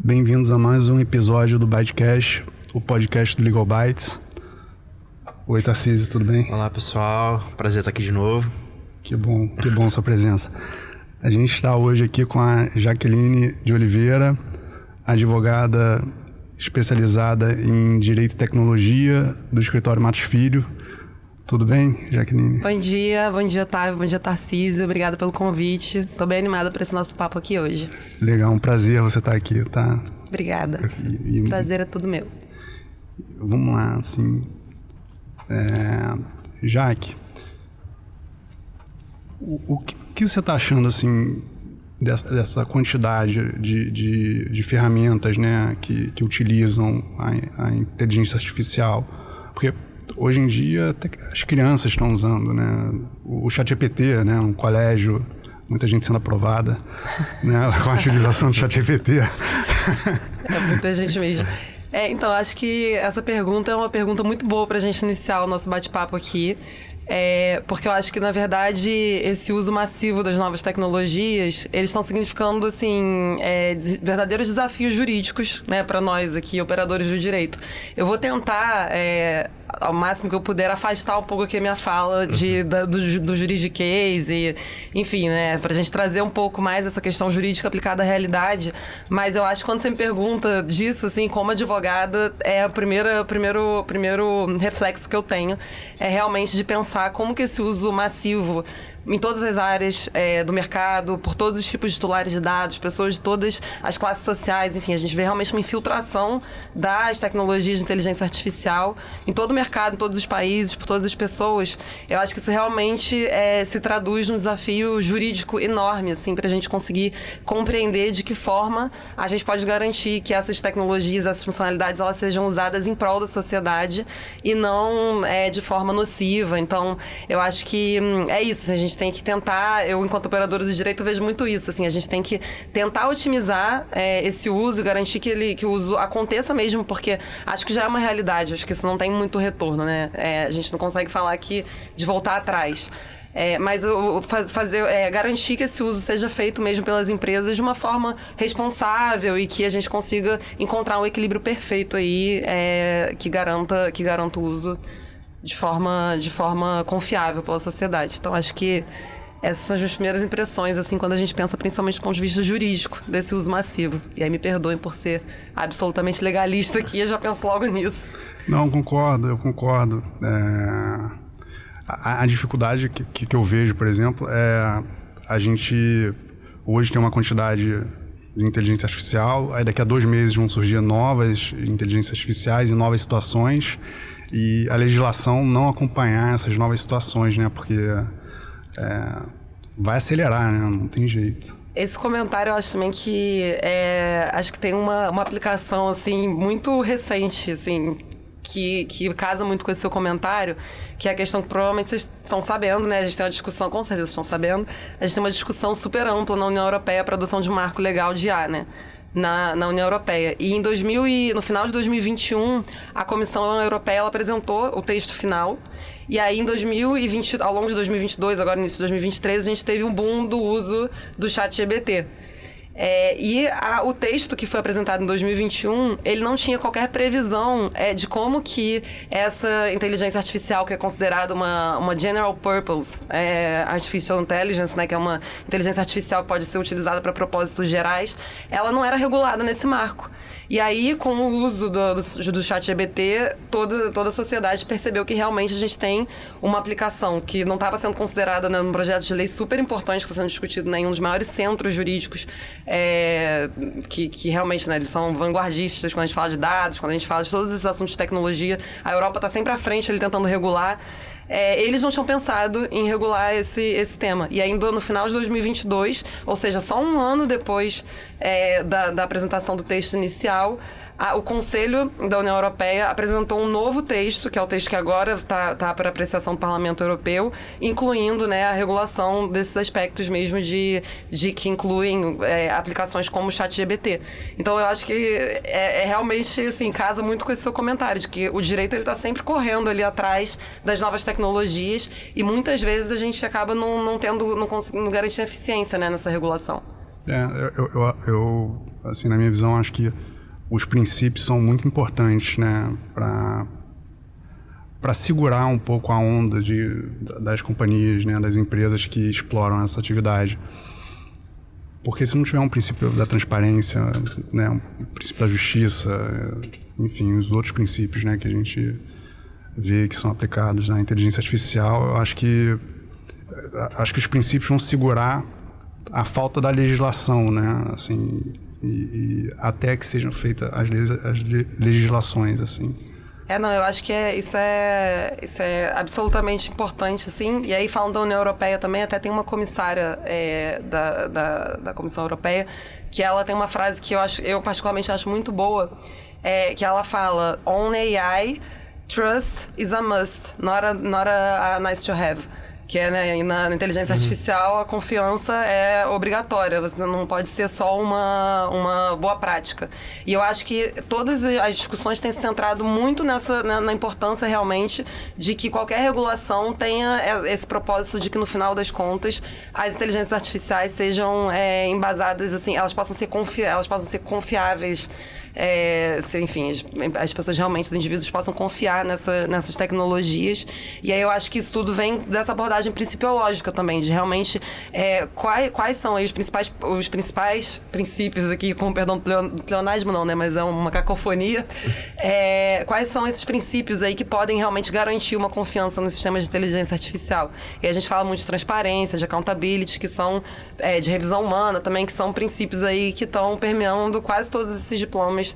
Bem-vindos a mais um episódio do Bytecast, o podcast do Legal Bytes. Oi, Tarcísio, tudo bem? Olá, pessoal. Prazer estar aqui de novo. Que bom sua presença. A gente está hoje aqui com a Jaqueline de Oliveira, advogada especializada em Direito e Tecnologia do escritório Matos Filho. Tudo bem, Jaqueline? Bom dia, Otávio, bom dia, Tarcísio. Obrigada pelo convite. Estou bem animada para esse nosso papo aqui hoje. Legal, um prazer você estar aqui, tá? Obrigada. Prazer é todo meu. Vamos lá, assim... Jaque, o que você está achando, assim, dessa quantidade de ferramentas, né, que utilizam a inteligência artificial? Porque hoje em dia até as crianças estão usando, né, o ChatGPT, né, um colégio, muita gente sendo aprovada, né, com a utilização do ChatGPT. Muita gente mesmo. Então, acho que essa pergunta é uma pergunta muito boa para a gente iniciar o nosso bate-papo aqui. Porque eu acho que, na verdade, esse uso massivo das novas tecnologias, eles estão significando, assim, verdadeiros desafios jurídicos, né, para nós aqui, operadores do direito. Eu vou tentar, ao máximo que eu puder, afastar um pouco aqui a minha fala do juridiquês e, enfim, né, pra gente trazer um pouco mais essa questão jurídica aplicada à realidade. Mas eu acho que quando você me pergunta disso, assim, como advogada, o primeiro reflexo que eu tenho é realmente de pensar como que esse uso massivo em todas as áreas do mercado, por todos os tipos de titulares de dados, pessoas de todas as classes sociais, enfim, a gente vê realmente uma infiltração das tecnologias de inteligência artificial em todo o mercado, em todos os países, por todas as pessoas. Eu acho que isso realmente se traduz num desafio jurídico enorme, assim, para a gente conseguir compreender de que forma a gente pode garantir que essas tecnologias, essas funcionalidades, elas sejam usadas em prol da sociedade e não de forma nociva. Então, eu acho que é isso, a gente tem que tentar, eu enquanto operadora do direito vejo muito isso, assim, a gente tem que tentar otimizar esse uso e garantir que o uso aconteça mesmo, porque acho que já é uma realidade, acho que isso não tem muito retorno, né? A gente não consegue falar aqui de voltar atrás. Mas garantir que esse uso seja feito mesmo pelas empresas de uma forma responsável e que a gente consiga encontrar um equilíbrio perfeito aí que garanta o uso de forma confiável pela sociedade. Então, acho que essas são as minhas primeiras impressões, assim, quando a gente pensa principalmente do ponto de vista jurídico desse uso massivo. E aí me perdoem por ser absolutamente legalista aqui, eu já penso logo nisso. Não, eu concordo. A dificuldade que eu vejo, por exemplo, a gente hoje tem uma quantidade de inteligência artificial, aí daqui a 2 meses vão surgir novas inteligências artificiais e novas situações, e a legislação não acompanhar essas novas situações, né? Porque vai acelerar, né? Não tem jeito. Esse comentário eu acho também que acho que tem uma aplicação assim, muito recente, assim, que casa muito com esse seu comentário, que é a questão que provavelmente vocês estão sabendo, né? A gente tem uma discussão, com certeza vocês estão sabendo, a gente tem uma discussão super ampla na União Europeia para a adoção de um marco legal de IA, né? Na União Europeia. E no final de 2021, a Comissão Europeia ela apresentou o texto final. E aí, ao longo de 2022, agora no início de 2023, a gente teve um boom do uso do ChatGPT. O texto que foi apresentado em 2021, ele não tinha qualquer previsão de como que essa inteligência artificial, que é considerada uma general purpose artificial intelligence, né, que é uma inteligência artificial que pode ser utilizada para propósitos gerais, ela não era regulada nesse marco. E aí, com o uso do ChatGPT, toda a sociedade percebeu que realmente a gente tem uma aplicação que não estava sendo considerada, né, num projeto de lei super importante que está sendo discutido em um dos maiores centros jurídicos que realmente, né, eles são vanguardistas quando a gente fala de dados, quando a gente fala de todos esses assuntos de tecnologia. A Europa está sempre à frente, ele tentando regular. Eles não tinham pensado em regular esse tema. E ainda no final de 2022, ou seja, só um ano depois da apresentação do texto inicial, o Conselho da União Europeia apresentou um novo texto, que é o texto que agora está para apreciação do Parlamento Europeu, incluindo, né, a regulação desses aspectos mesmo de que incluem aplicações como o ChatGPT. Então, eu acho que realmente, assim, casa muito com esse seu comentário, de que o direito está sempre correndo ali atrás das novas tecnologias e muitas vezes a gente acaba não conseguindo garantir eficiência, né, nessa regulação. Eu assim, na minha visão, acho que os princípios são muito importantes, né, para segurar um pouco a onda das companhias, né, das empresas que exploram essa atividade. Porque se não tiver um princípio da transparência, né, um princípio da justiça, enfim, os outros princípios, né, que a gente vê que são aplicados na inteligência artificial, eu acho que os princípios vão segurar a falta da legislação, né, assim, e até que sejam feitas as legislações, assim. Não, eu acho que isso é absolutamente importante, assim. E aí, falando da União Europeia também, até tem uma comissária da Comissão Europeia que ela tem uma frase que eu particularmente acho muito boa, que ela fala: "On AI, trust is a must, not a nice to have." Que é, né, na inteligência artificial, a confiança é obrigatória. Você não pode ser só uma boa prática. E eu acho que todas as discussões têm se centrado muito na importância, realmente, de que qualquer regulação tenha esse propósito de que, no final das contas, as inteligências artificiais sejam embasadas, assim, elas possam ser confiáveis. Enfim, as pessoas realmente, os indivíduos possam confiar nessas tecnologias. E aí eu acho que isso tudo vem dessa abordagem principiológica também, de realmente quais são aí os principais princípios aqui, com perdão do pleonasmo não, né, mas é uma cacofonia. Quais são esses princípios aí que podem realmente garantir uma confiança nos sistemas de inteligência artificial? E a gente fala muito de transparência, de accountability, que são de revisão humana também, que são princípios aí que estão permeando quase todos esses diplomas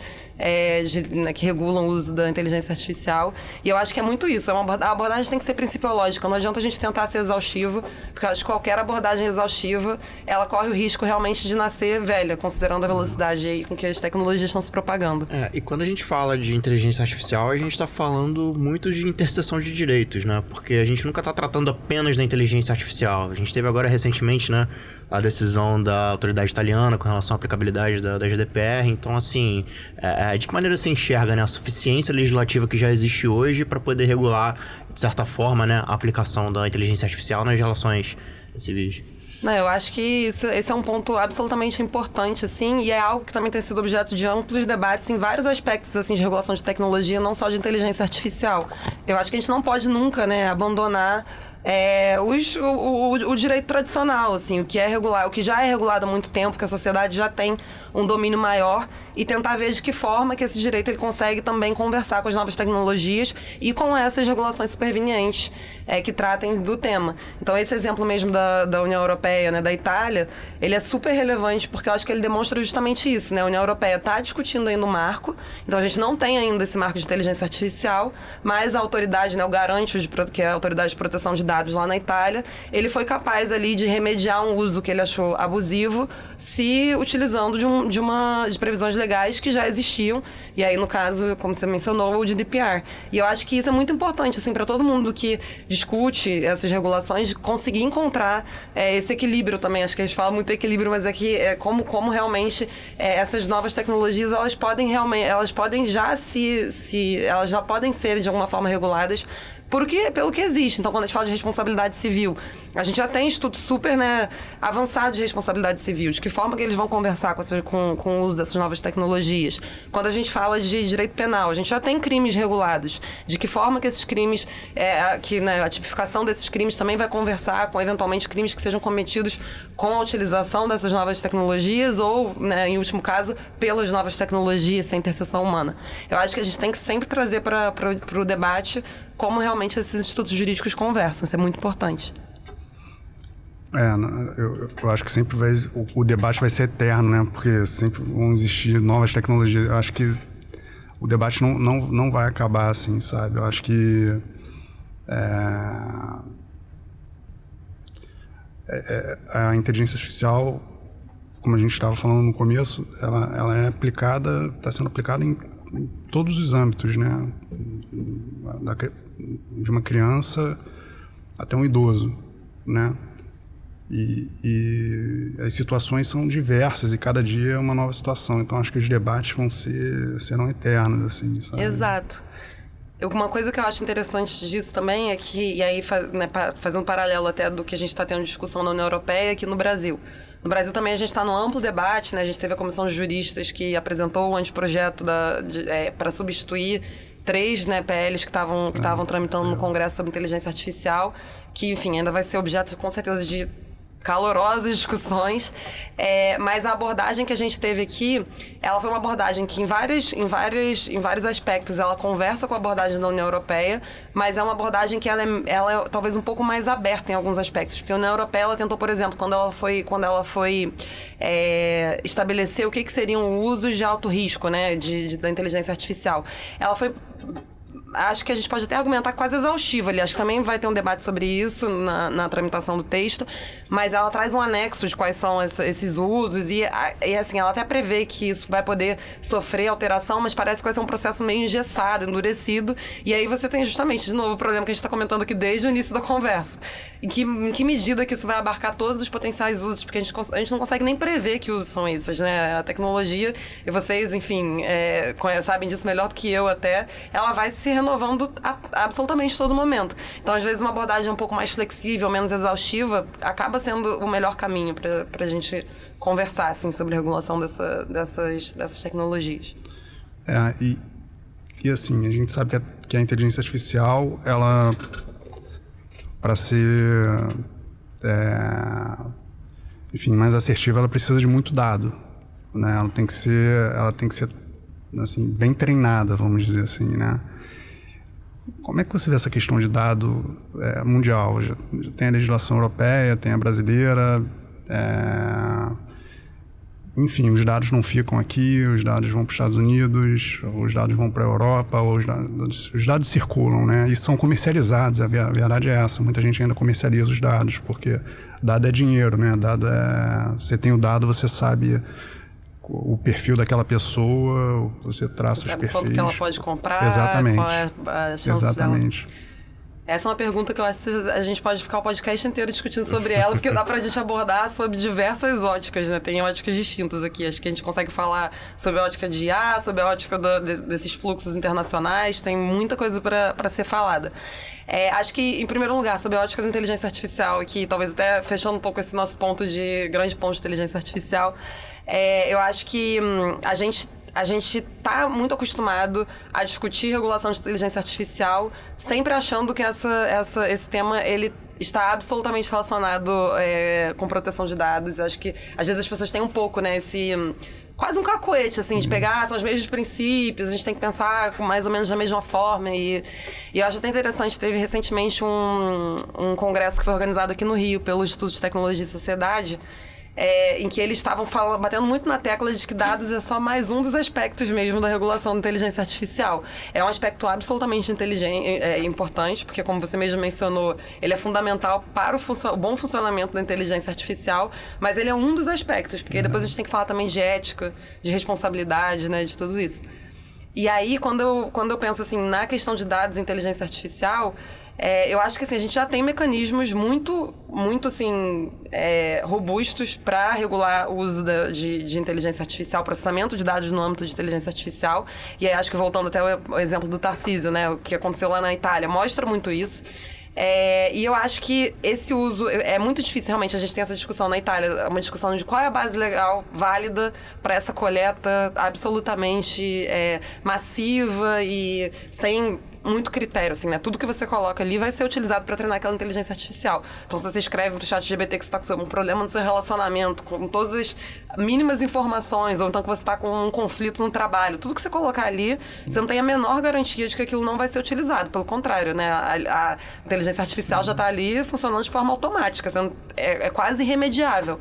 que regulam o uso da inteligência artificial. E eu acho que é muito isso. A abordagem tem que ser principiológica. Não adianta a gente tentar ser exaustivo, porque eu acho que qualquer abordagem exaustiva, ela corre o risco realmente de nascer velha, considerando a velocidade aí com que as tecnologias estão se propagando. E quando a gente fala de inteligência artificial, a gente está falando muito de interseção de direitos, né? Porque a gente nunca está tratando apenas da inteligência artificial. A gente teve agora recentemente, né, a decisão da autoridade italiana com relação à aplicabilidade da GDPR. Então, assim, de que maneira você enxerga, né, a suficiência legislativa que já existe hoje para poder regular, de certa forma, né, a aplicação da inteligência artificial nas relações civis? Não, eu acho que esse é um ponto absolutamente importante, assim, e é algo que também tem sido objeto de amplos debates em vários aspectos, assim, de regulação de tecnologia, não só de inteligência artificial. Eu acho que a gente não pode nunca, né, abandonar o direito tradicional, assim, o que já é regulado há muito tempo, que a sociedade já tem um domínio maior, e tentar ver de que forma que esse direito ele consegue também conversar com as novas tecnologias e com essas regulações supervenientes que tratem do tema. Então, esse exemplo mesmo da União Europeia, né, da Itália, ele é super relevante porque eu acho que ele demonstra justamente isso, né? A União Europeia está discutindo ainda o marco, então a gente não tem ainda esse marco de inteligência artificial, mas a autoridade, né, o garante, que é a Autoridade de Proteção de Dados lá na Itália, ele foi capaz ali de remediar um uso que ele achou abusivo, se utilizando de previsões legais que já existiam, e aí, no caso, como você mencionou, o GDPR. E eu acho que isso é muito importante, assim, para todo mundo que discute essas regulações, de conseguir encontrar esse equilíbrio também. Acho que a gente fala muito equilíbrio, mas é que como realmente essas novas tecnologias, elas podem ser de alguma forma reguladas pelo que existe. Então, quando a gente fala de responsabilidade civil, a gente já tem estudo super, né, avançado de responsabilidade civil, de que forma que eles vão conversar com o uso dessas novas tecnologias. Quando a gente fala de direito penal, a gente já tem crimes regulados, de que forma que esses crimes, a tipificação desses crimes também vai conversar com, eventualmente, crimes que sejam cometidos com a utilização dessas novas tecnologias ou, né, em último caso, pelas novas tecnologias, sem interseção humana. Eu acho que a gente tem que sempre trazer para o debate como realmente esses institutos jurídicos conversam. Isso é muito importante. Eu acho que sempre o debate vai ser eterno, né? Porque sempre vão existir novas tecnologias. Eu acho que o debate não vai acabar assim, sabe? Eu acho que a inteligência artificial, como a gente estava falando no começo, ela está sendo aplicada em todos os âmbitos, né? De uma criança até um idoso, né? E as situações são diversas e cada dia é uma nova situação. Então, acho que os debates serão eternos, assim, sabe? Exato. Uma coisa que eu acho interessante disso também é que, e aí fazendo paralelo até do que a gente está tendo discussão na União Europeia aqui no Brasil. No Brasil também a gente está num amplo debate, né? A gente teve a comissão de juristas que apresentou o anteprojeto para substituir 3, né, PLs que estavam tramitando no Congresso sobre inteligência artificial, que, enfim, ainda vai ser objeto, com certeza, de calorosas discussões, mas a abordagem que a gente teve aqui, ela foi uma abordagem que em vários aspectos ela conversa com a abordagem da União Europeia, mas é uma abordagem que ela é talvez um pouco mais aberta em alguns aspectos, porque a União Europeia ela tentou, por exemplo, quando ela foi estabelecer o que seriam usos de alto risco, né, da inteligência artificial, ela foi, acho que a gente pode até argumentar quase exaustiva ali. Acho que também vai ter um debate sobre isso na tramitação do texto, mas ela traz um anexo de quais são esses usos e assim, ela até prevê que isso vai poder sofrer alteração, mas parece que vai ser um processo meio engessado, endurecido, e aí você tem justamente, de novo, o problema que a gente está comentando aqui desde o início da conversa. Em que medida que isso vai abarcar todos os potenciais usos, porque a gente não consegue nem prever que usos são esses, né? A tecnologia, e vocês, enfim, sabem disso melhor do que eu até, ela vai se renovando absolutamente todo momento. Então, às vezes, uma abordagem um pouco mais flexível, menos exaustiva, acaba sendo o melhor caminho para a gente conversar assim, sobre a regulação dessas tecnologias. E assim, a gente sabe que a inteligência artificial, ela, para ser, enfim, mais assertiva, ela precisa de muito dado, né? Ela tem que ser assim, bem treinada, vamos dizer assim, né? Como é que você vê essa questão de dado mundial? Já tem a legislação europeia, tem a brasileira, enfim, os dados não ficam aqui, os dados vão para os Estados Unidos, os dados vão para a Europa, os dados circulam, né? E são comercializados, a verdade é essa. Muita gente ainda comercializa os dados, porque dado é dinheiro, né? Você tem o dado, você sabe o perfil daquela pessoa, você traça os perfis. Quanto que ela pode comprar, exatamente, qual é a chance exatamente. dela. Essa é uma pergunta que eu acho que a gente pode ficar o podcast inteiro discutindo sobre ela, porque dá pra gente abordar sobre diversas óticas, né? Tem óticas distintas aqui. Acho que a gente consegue falar sobre a ótica de IA, sobre a ótica desses fluxos internacionais, tem muita coisa pra ser falada. Acho que, em primeiro lugar, sobre a ótica da inteligência artificial, que talvez até fechando um pouco esse nosso grande ponto de inteligência artificial, eu acho que a gente está muito acostumado a discutir regulação de inteligência artificial, sempre achando que esse tema ele está absolutamente relacionado com proteção de dados. Eu acho que, às vezes, as pessoas têm um pouco, né, quase um cacoete, assim, de pegar, são os mesmos princípios, a gente tem que pensar mais ou menos da mesma forma. E eu acho até interessante, teve recentemente um congresso que foi organizado aqui no Rio pelo Instituto de Tecnologia e Sociedade, em que eles estavam batendo muito na tecla de que dados é só mais um dos aspectos mesmo da regulação da inteligência artificial. É um aspecto absolutamente importante, porque, como você mesmo mencionou, ele é fundamental para o bom funcionamento da inteligência artificial, mas ele é um dos aspectos, porque depois a gente tem que falar também de ética, de responsabilidade, né, de tudo isso. E aí, quando eu penso assim, na questão de dados e inteligência artificial, eu acho que assim, a gente já tem mecanismos muito assim, robustos para regular o uso de inteligência artificial, processamento de dados no âmbito de inteligência artificial. E aí, acho que voltando até o exemplo do Tarcísio, né, o que aconteceu lá na Itália, mostra muito isso. E eu acho que esse uso é muito difícil, realmente. A gente tem essa discussão na Itália, uma discussão de qual é a base legal válida para essa coleta absolutamente massiva e sem muito critério, assim, né? Tudo que você coloca ali vai ser utilizado para treinar aquela inteligência artificial. Então, se você escreve no chat GPT que você está com um problema no seu relacionamento, com todas as mínimas informações, ou então que você está com um conflito no trabalho, tudo que você colocar ali, você não tem a menor garantia de que aquilo não vai ser utilizado. Pelo contrário, né? A inteligência artificial já está ali funcionando de forma automática, é quase irremediável.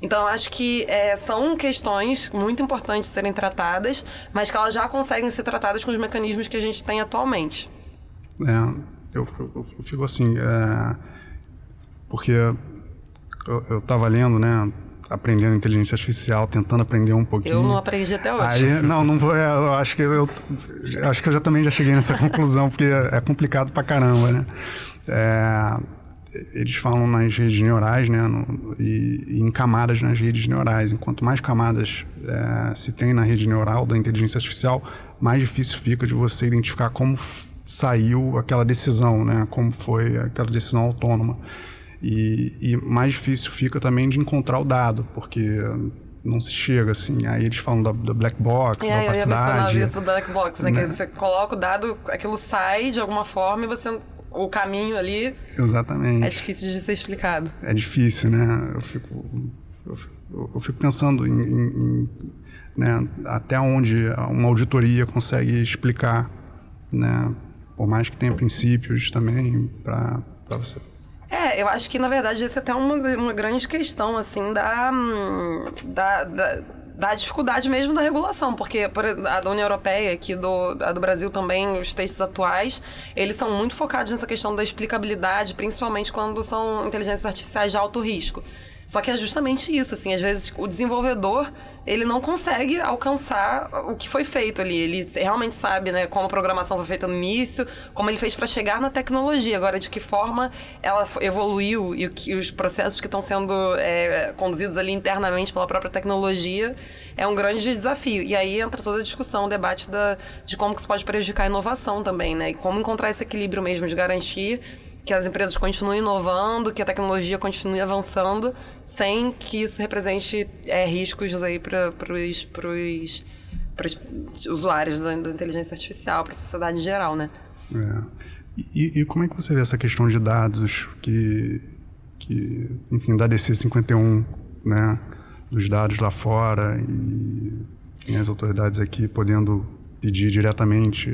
Então, eu acho que são questões muito importantes de serem tratadas, mas que elas já conseguem ser tratadas com os mecanismos que a gente tem atualmente. Eu fico assim, porque eu estava lendo, né, aprendendo inteligência artificial, tentando aprender um pouquinho. Eu não aprendi até hoje. Aí, não vou, eu acho que eu também já cheguei nessa conclusão, porque é complicado pra caramba, né? Eles falam nas redes neurais, né, e em camadas nas redes neurais. Enquanto mais camadas se tem na rede neural da inteligência artificial, mais difícil fica de você identificar como saiu aquela decisão, né, como foi aquela decisão autônoma. E mais difícil fica também de encontrar o dado, porque não se chega, assim. Aí eles falam da black box, da opacidade. Eu ia mencionar isso do black box, né? Que você coloca o dado, aquilo sai de alguma forma e você... O caminho ali... Exatamente. É difícil de ser explicado. É difícil, né? Eu fico pensando né, até onde uma auditoria consegue explicar, né? Por mais que tenha princípios também para você. Eu acho que, na verdade, essa é até uma grande questão, assim, da dificuldade mesmo da regulação, porque a da União Europeia, aqui a do Brasil também, os textos atuais, eles são muito focados nessa questão da explicabilidade, principalmente quando são inteligências artificiais de alto risco. Só que é justamente isso, assim, às vezes o desenvolvedor, ele não consegue alcançar o que foi feito ali. Ele realmente sabe, né, como a programação foi feita no início, como ele fez para chegar na tecnologia. Agora, de que forma ela evoluiu e os processos que estão sendo conduzidos ali internamente pela própria tecnologia é um grande desafio. E aí entra toda a discussão, o debate de como que isso pode prejudicar a inovação também, né? E como encontrar esse equilíbrio mesmo de garantir que as empresas continuem inovando, que a tecnologia continue avançando, sem que isso represente riscos aí para os usuários da inteligência artificial, para a sociedade em geral, né? E como é que você vê essa questão de dados enfim, da DC 51, né? Dos dados lá fora e as autoridades aqui podendo pedir diretamente?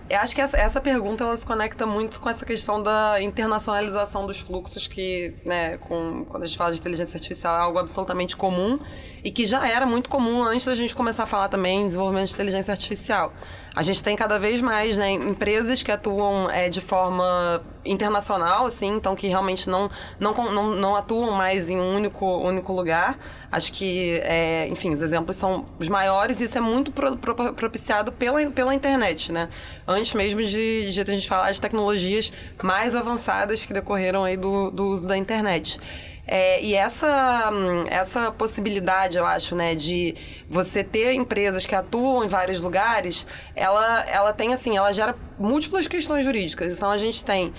Eu acho que essa pergunta ela se conecta muito com essa questão da internacionalização dos fluxos que, né, quando a gente fala de inteligência artificial, é algo absolutamente comum e que já era muito comum antes da gente começar a falar também em desenvolvimento de inteligência artificial. A gente tem cada vez mais, né, empresas que atuam de forma internacional, assim, então que realmente não atuam mais em um único lugar. Acho que, enfim, os exemplos são os maiores e isso é muito propiciado pela internet, né? Antes mesmo de a gente falar de tecnologias mais avançadas que decorreram aí do uso da internet. E essa possibilidade, eu acho, né, de você ter empresas que atuam em vários lugares, ela tem, assim, ela gera múltiplas questões jurídicas. Então, a gente tem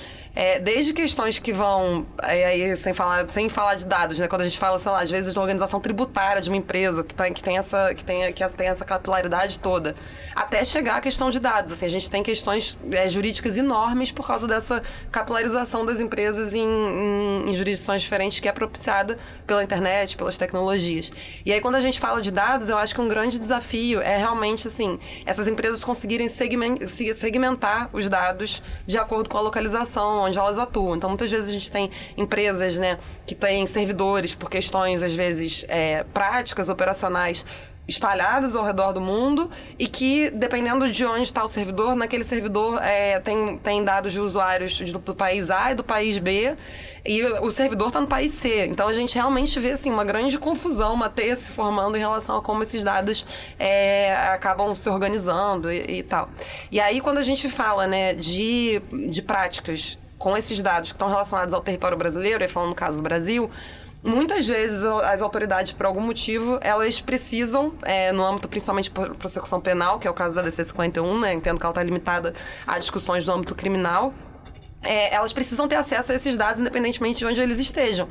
desde questões que vão, aí, sem falar de dados, né, quando a gente fala, sei lá, às vezes da organização tributária de uma empresa que tem essa capilaridade toda, até chegar à questão de dados. Assim, a gente tem questões jurídicas enormes por causa dessa capilarização das empresas em jurisdições diferentes que é propiciada pela internet, pelas tecnologias. E aí, quando a gente fala de dados, eu acho que um grande desafio é realmente, assim, essas empresas conseguirem segmentar os dados de acordo com a localização onde elas atuam. Então, muitas vezes a gente tem empresas, né, que têm servidores por questões, às vezes, práticas, operacionais, espalhadas ao redor do mundo e que, dependendo de onde está o servidor, naquele servidor tem dados de usuários do país A e do país B e o servidor está no país C. Então, a gente realmente vê, assim, uma grande confusão, uma teia se formando em relação a como esses dados acabam se organizando e tal. E aí, quando a gente fala, né, de práticas com esses dados que estão relacionados ao território brasileiro, e falando no caso do Brasil, muitas vezes as autoridades, por algum motivo, elas precisam, no âmbito principalmente de persecução penal, que é o caso da DC 51, né? Entendo que ela está limitada a discussões do âmbito criminal, elas precisam ter acesso a esses dados independentemente de onde eles estejam.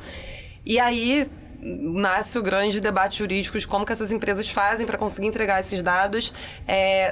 E aí nasce o grande debate jurídico de como que essas empresas fazem para conseguir entregar esses dados,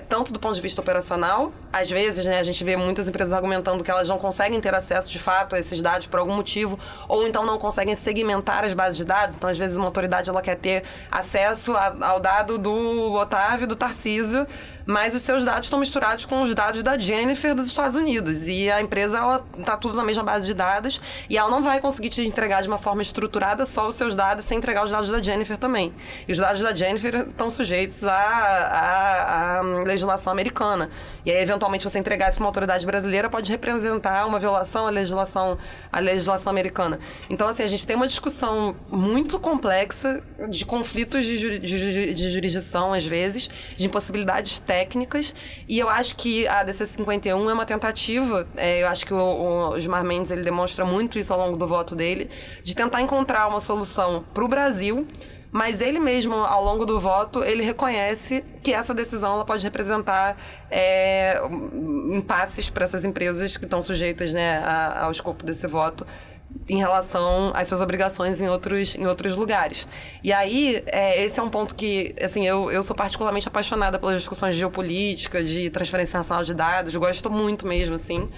tanto do ponto de vista operacional. Às vezes, né, a gente vê muitas empresas argumentando que elas não conseguem ter acesso de fato a esses dados por algum motivo, ou então não conseguem segmentar as bases de dados. Então, às vezes, uma autoridade ela quer ter acesso ao dado do Otávio e do Tarcísio, mas os seus dados estão misturados com os dados da Jennifer dos Estados Unidos. E a empresa, ela tá tudo na mesma base de dados e ela não vai conseguir te entregar de uma forma estruturada só os seus dados sem entregar os dados da Jennifer também. E os dados da Jennifer estão sujeitos à legislação americana. E aí, eventualmente, você entregar isso para uma autoridade brasileira pode representar uma violação à legislação americana. Então, assim, a gente tem uma discussão muito complexa de conflitos de jurisdição, às vezes, de impossibilidades técnicas, e eu acho que a DC 51 é uma tentativa, eu acho que o Gilmar Mendes ele demonstra muito isso ao longo do voto dele, de tentar encontrar uma solução para o Brasil, mas ele mesmo, ao longo do voto, ele reconhece que essa decisão ela pode representar impasses para essas empresas que estão sujeitas, né, ao escopo desse voto em relação às suas obrigações em outros lugares. E aí, esse é um ponto que, assim, eu sou particularmente apaixonada pelas discussões de geopolítica, de transferência nacional de dados, gosto muito mesmo, assim.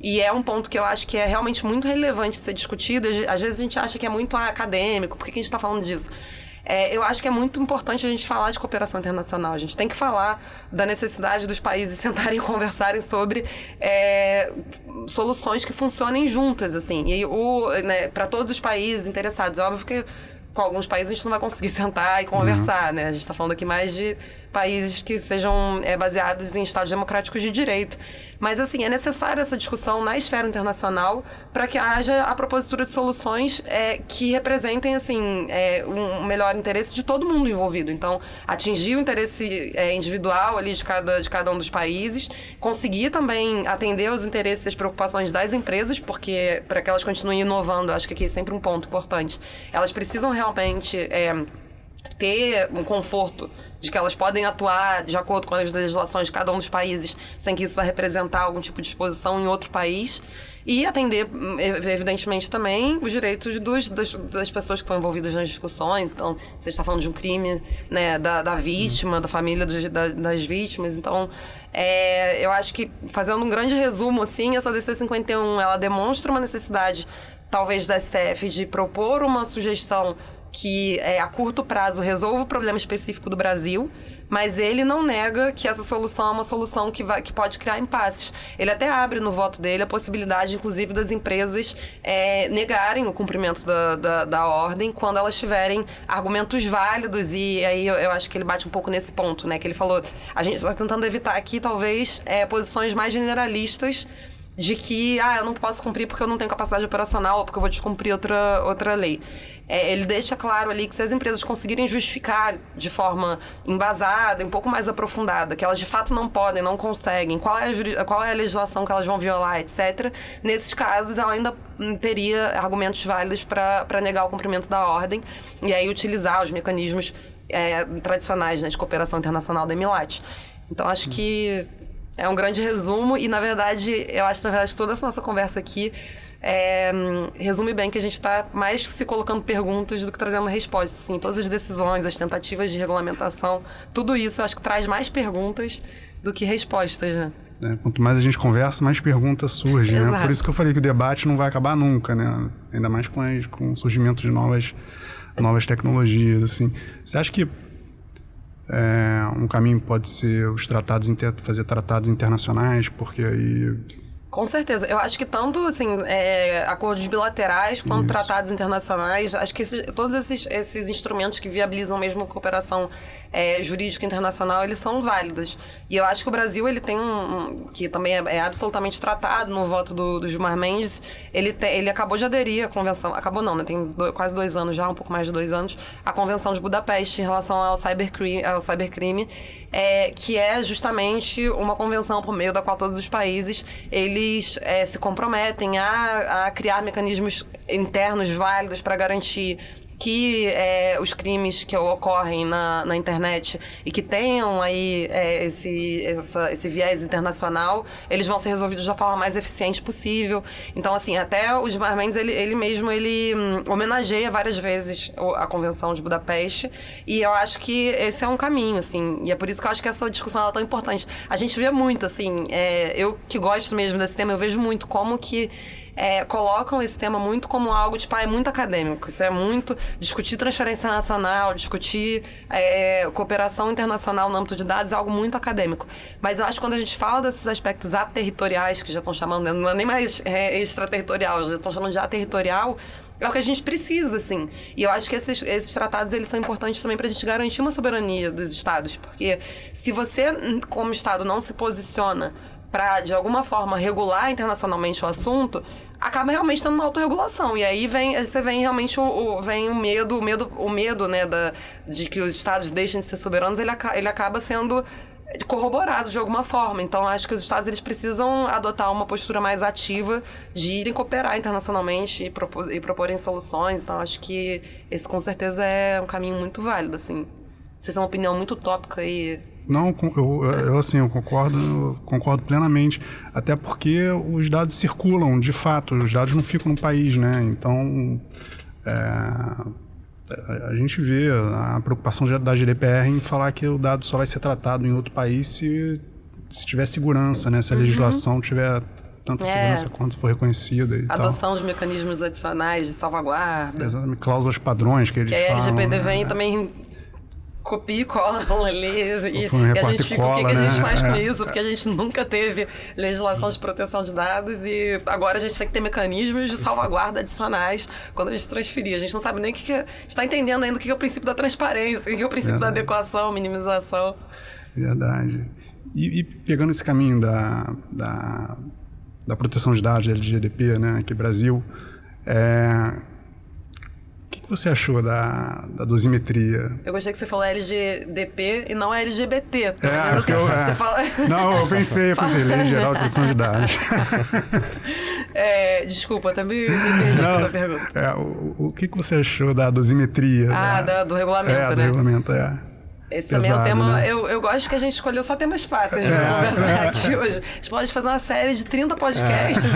E é um ponto que eu acho que é realmente muito relevante ser discutido. Às vezes a gente acha que é muito acadêmico, por que a gente está falando disso? Eu acho que é muito importante a gente falar de cooperação internacional. A gente tem que falar da necessidade dos países sentarem e conversarem sobre soluções que funcionem juntas, assim. E para todos os países interessados. É óbvio que com alguns países a gente não vai conseguir sentar e conversar, né? A gente está falando aqui mais de países que sejam baseados em estados democráticos de direito. Mas, assim, é necessária essa discussão na esfera internacional para que haja a propositura de soluções que representem, assim, um melhor interesse de todo mundo envolvido. Então, atingir o interesse individual ali de cada um dos países, conseguir também atender aos interesses e as preocupações das empresas, porque para que elas continuem inovando, acho que aqui é sempre um ponto importante. Elas precisam realmente ter um conforto de que elas podem atuar de acordo com as legislações de cada um dos países, sem que isso vá representar algum tipo de exposição em outro país, e atender, evidentemente, também os direitos das pessoas que estão envolvidas nas discussões. Então, você está falando de um crime, né, da vítima, da família das vítimas. Então, eu acho que, fazendo um grande resumo, assim, essa DC 51, ela demonstra uma necessidade, talvez, da STF de propor uma sugestão que a curto prazo resolva o problema específico do Brasil, mas ele não nega que essa solução é uma solução que pode criar impasses. Ele até abre no voto dele a possibilidade, inclusive, das empresas negarem o cumprimento da ordem quando elas tiverem argumentos válidos, e aí eu acho que ele bate um pouco nesse ponto, né? Que ele falou, a gente está tentando evitar aqui, talvez, posições mais generalistas de que, eu não posso cumprir porque eu não tenho capacidade operacional ou porque eu vou descumprir outra lei. Ele deixa claro ali que se as empresas conseguirem justificar de forma embasada, um pouco mais aprofundada, que elas de fato não podem, não conseguem, qual é a legislação que elas vão violar, etc., nesses casos ela ainda teria argumentos válidos para negar o cumprimento da ordem e aí utilizar os mecanismos tradicionais, né, de cooperação internacional da EMILAT. Então, acho que é um grande resumo e, na verdade, eu acho que toda essa nossa conversa aqui resume bem que a gente está mais se colocando perguntas do que trazendo respostas. Assim, todas as decisões, as tentativas de regulamentação, tudo isso eu acho que traz mais perguntas do que respostas, né? Quanto mais a gente conversa, mais perguntas surgem, né? Por isso que eu falei que o debate não vai acabar nunca, né? Ainda mais com o surgimento de novas tecnologias, assim. Você acha que um caminho pode ser fazer tratados internacionais, porque aí... Com certeza. Eu acho que tanto, assim, acordos bilaterais quanto tratados internacionais, acho que todos esses instrumentos que viabilizam mesmo a cooperação jurídica internacional, eles são válidos. E eu acho que o Brasil, ele tem que também é absolutamente tratado no voto do Gilmar Mendes, ele acabou de aderir à convenção, acabou não, né? Tem quase 2 anos já, um pouco mais de 2 anos, a Convenção de Budapeste em relação ao cybercrime, que é justamente uma convenção por meio da qual todos os países eles se comprometem a criar mecanismos internos válidos para garantir que os crimes que ocorrem na internet e que tenham aí esse viés internacional, eles vão ser resolvidos da forma mais eficiente possível. Então, assim, até o Gilmar Mendes, ele mesmo homenageia várias vezes a Convenção de Budapeste, e eu acho que esse é um caminho, assim, e é por isso que eu acho que essa discussão é tão importante. A gente vê muito, assim, eu que gosto mesmo desse tema, eu vejo muito como que colocam esse tema muito como algo, tipo, é muito acadêmico. Isso é muito discutir transferência nacional, discutir cooperação internacional no âmbito de dados, é algo muito acadêmico. Mas eu acho que quando a gente fala desses aspectos aterritoriais, que já estão chamando, não é nem mais extraterritorial, já estão chamando de aterritorial, é o que a gente precisa, assim. E eu acho que esses tratados, eles são importantes também para a gente garantir uma soberania dos estados. Porque se você, como estado, não se posiciona para, de alguma forma, regular internacionalmente o assunto, acaba realmente tendo uma autorregulação. E aí você vem realmente vem o medo, né, de que os estados deixem de ser soberanos, ele acaba sendo corroborado de alguma forma. Então, acho que os estados eles precisam adotar uma postura mais ativa de irem cooperar internacionalmente e proporem soluções. Então, acho que esse, com certeza, é um caminho muito válido, assim. Não sei se é uma opinião muito utópica e Não, eu concordo plenamente. Até porque os dados circulam, de fato, os dados não ficam no país, né? Então, a gente vê a preocupação da GDPR em falar que o dado só vai ser tratado em outro país se tiver segurança, né? Se a legislação tiver tanta segurança quanto for reconhecida e adoção tal. de mecanismos adicionais de salvaguarda. Exatamente, cláusulas padrões que eles falam. Que a LGPD vem também copia e cola ali. E a gente fica, o que a gente faz com isso? Porque a gente nunca teve legislação de proteção de dados e agora a gente tem que ter mecanismos de salvaguarda adicionais quando a gente transferir. A gente não sabe nem o que é. Está entendendo ainda o que é o princípio da transparência, o que é o princípio da adequação, minimização. Verdade. E pegando esse caminho da proteção de dados, LGPD, né, aqui no Brasil, o que você achou da dosimetria? Eu gostei que você falou LGDP e não LGBT. Você fala... Não, eu pensei, Lei Geral de Proteção de Dados. Desculpa, até me perdi da pergunta. O que você achou da dosimetria? Do regulamento, né? Do regulamento, Esse também é um tema... Né? Eu gosto que a gente escolheu só temas fáceis para conversar aqui hoje. A gente pode fazer uma série de 30 podcasts.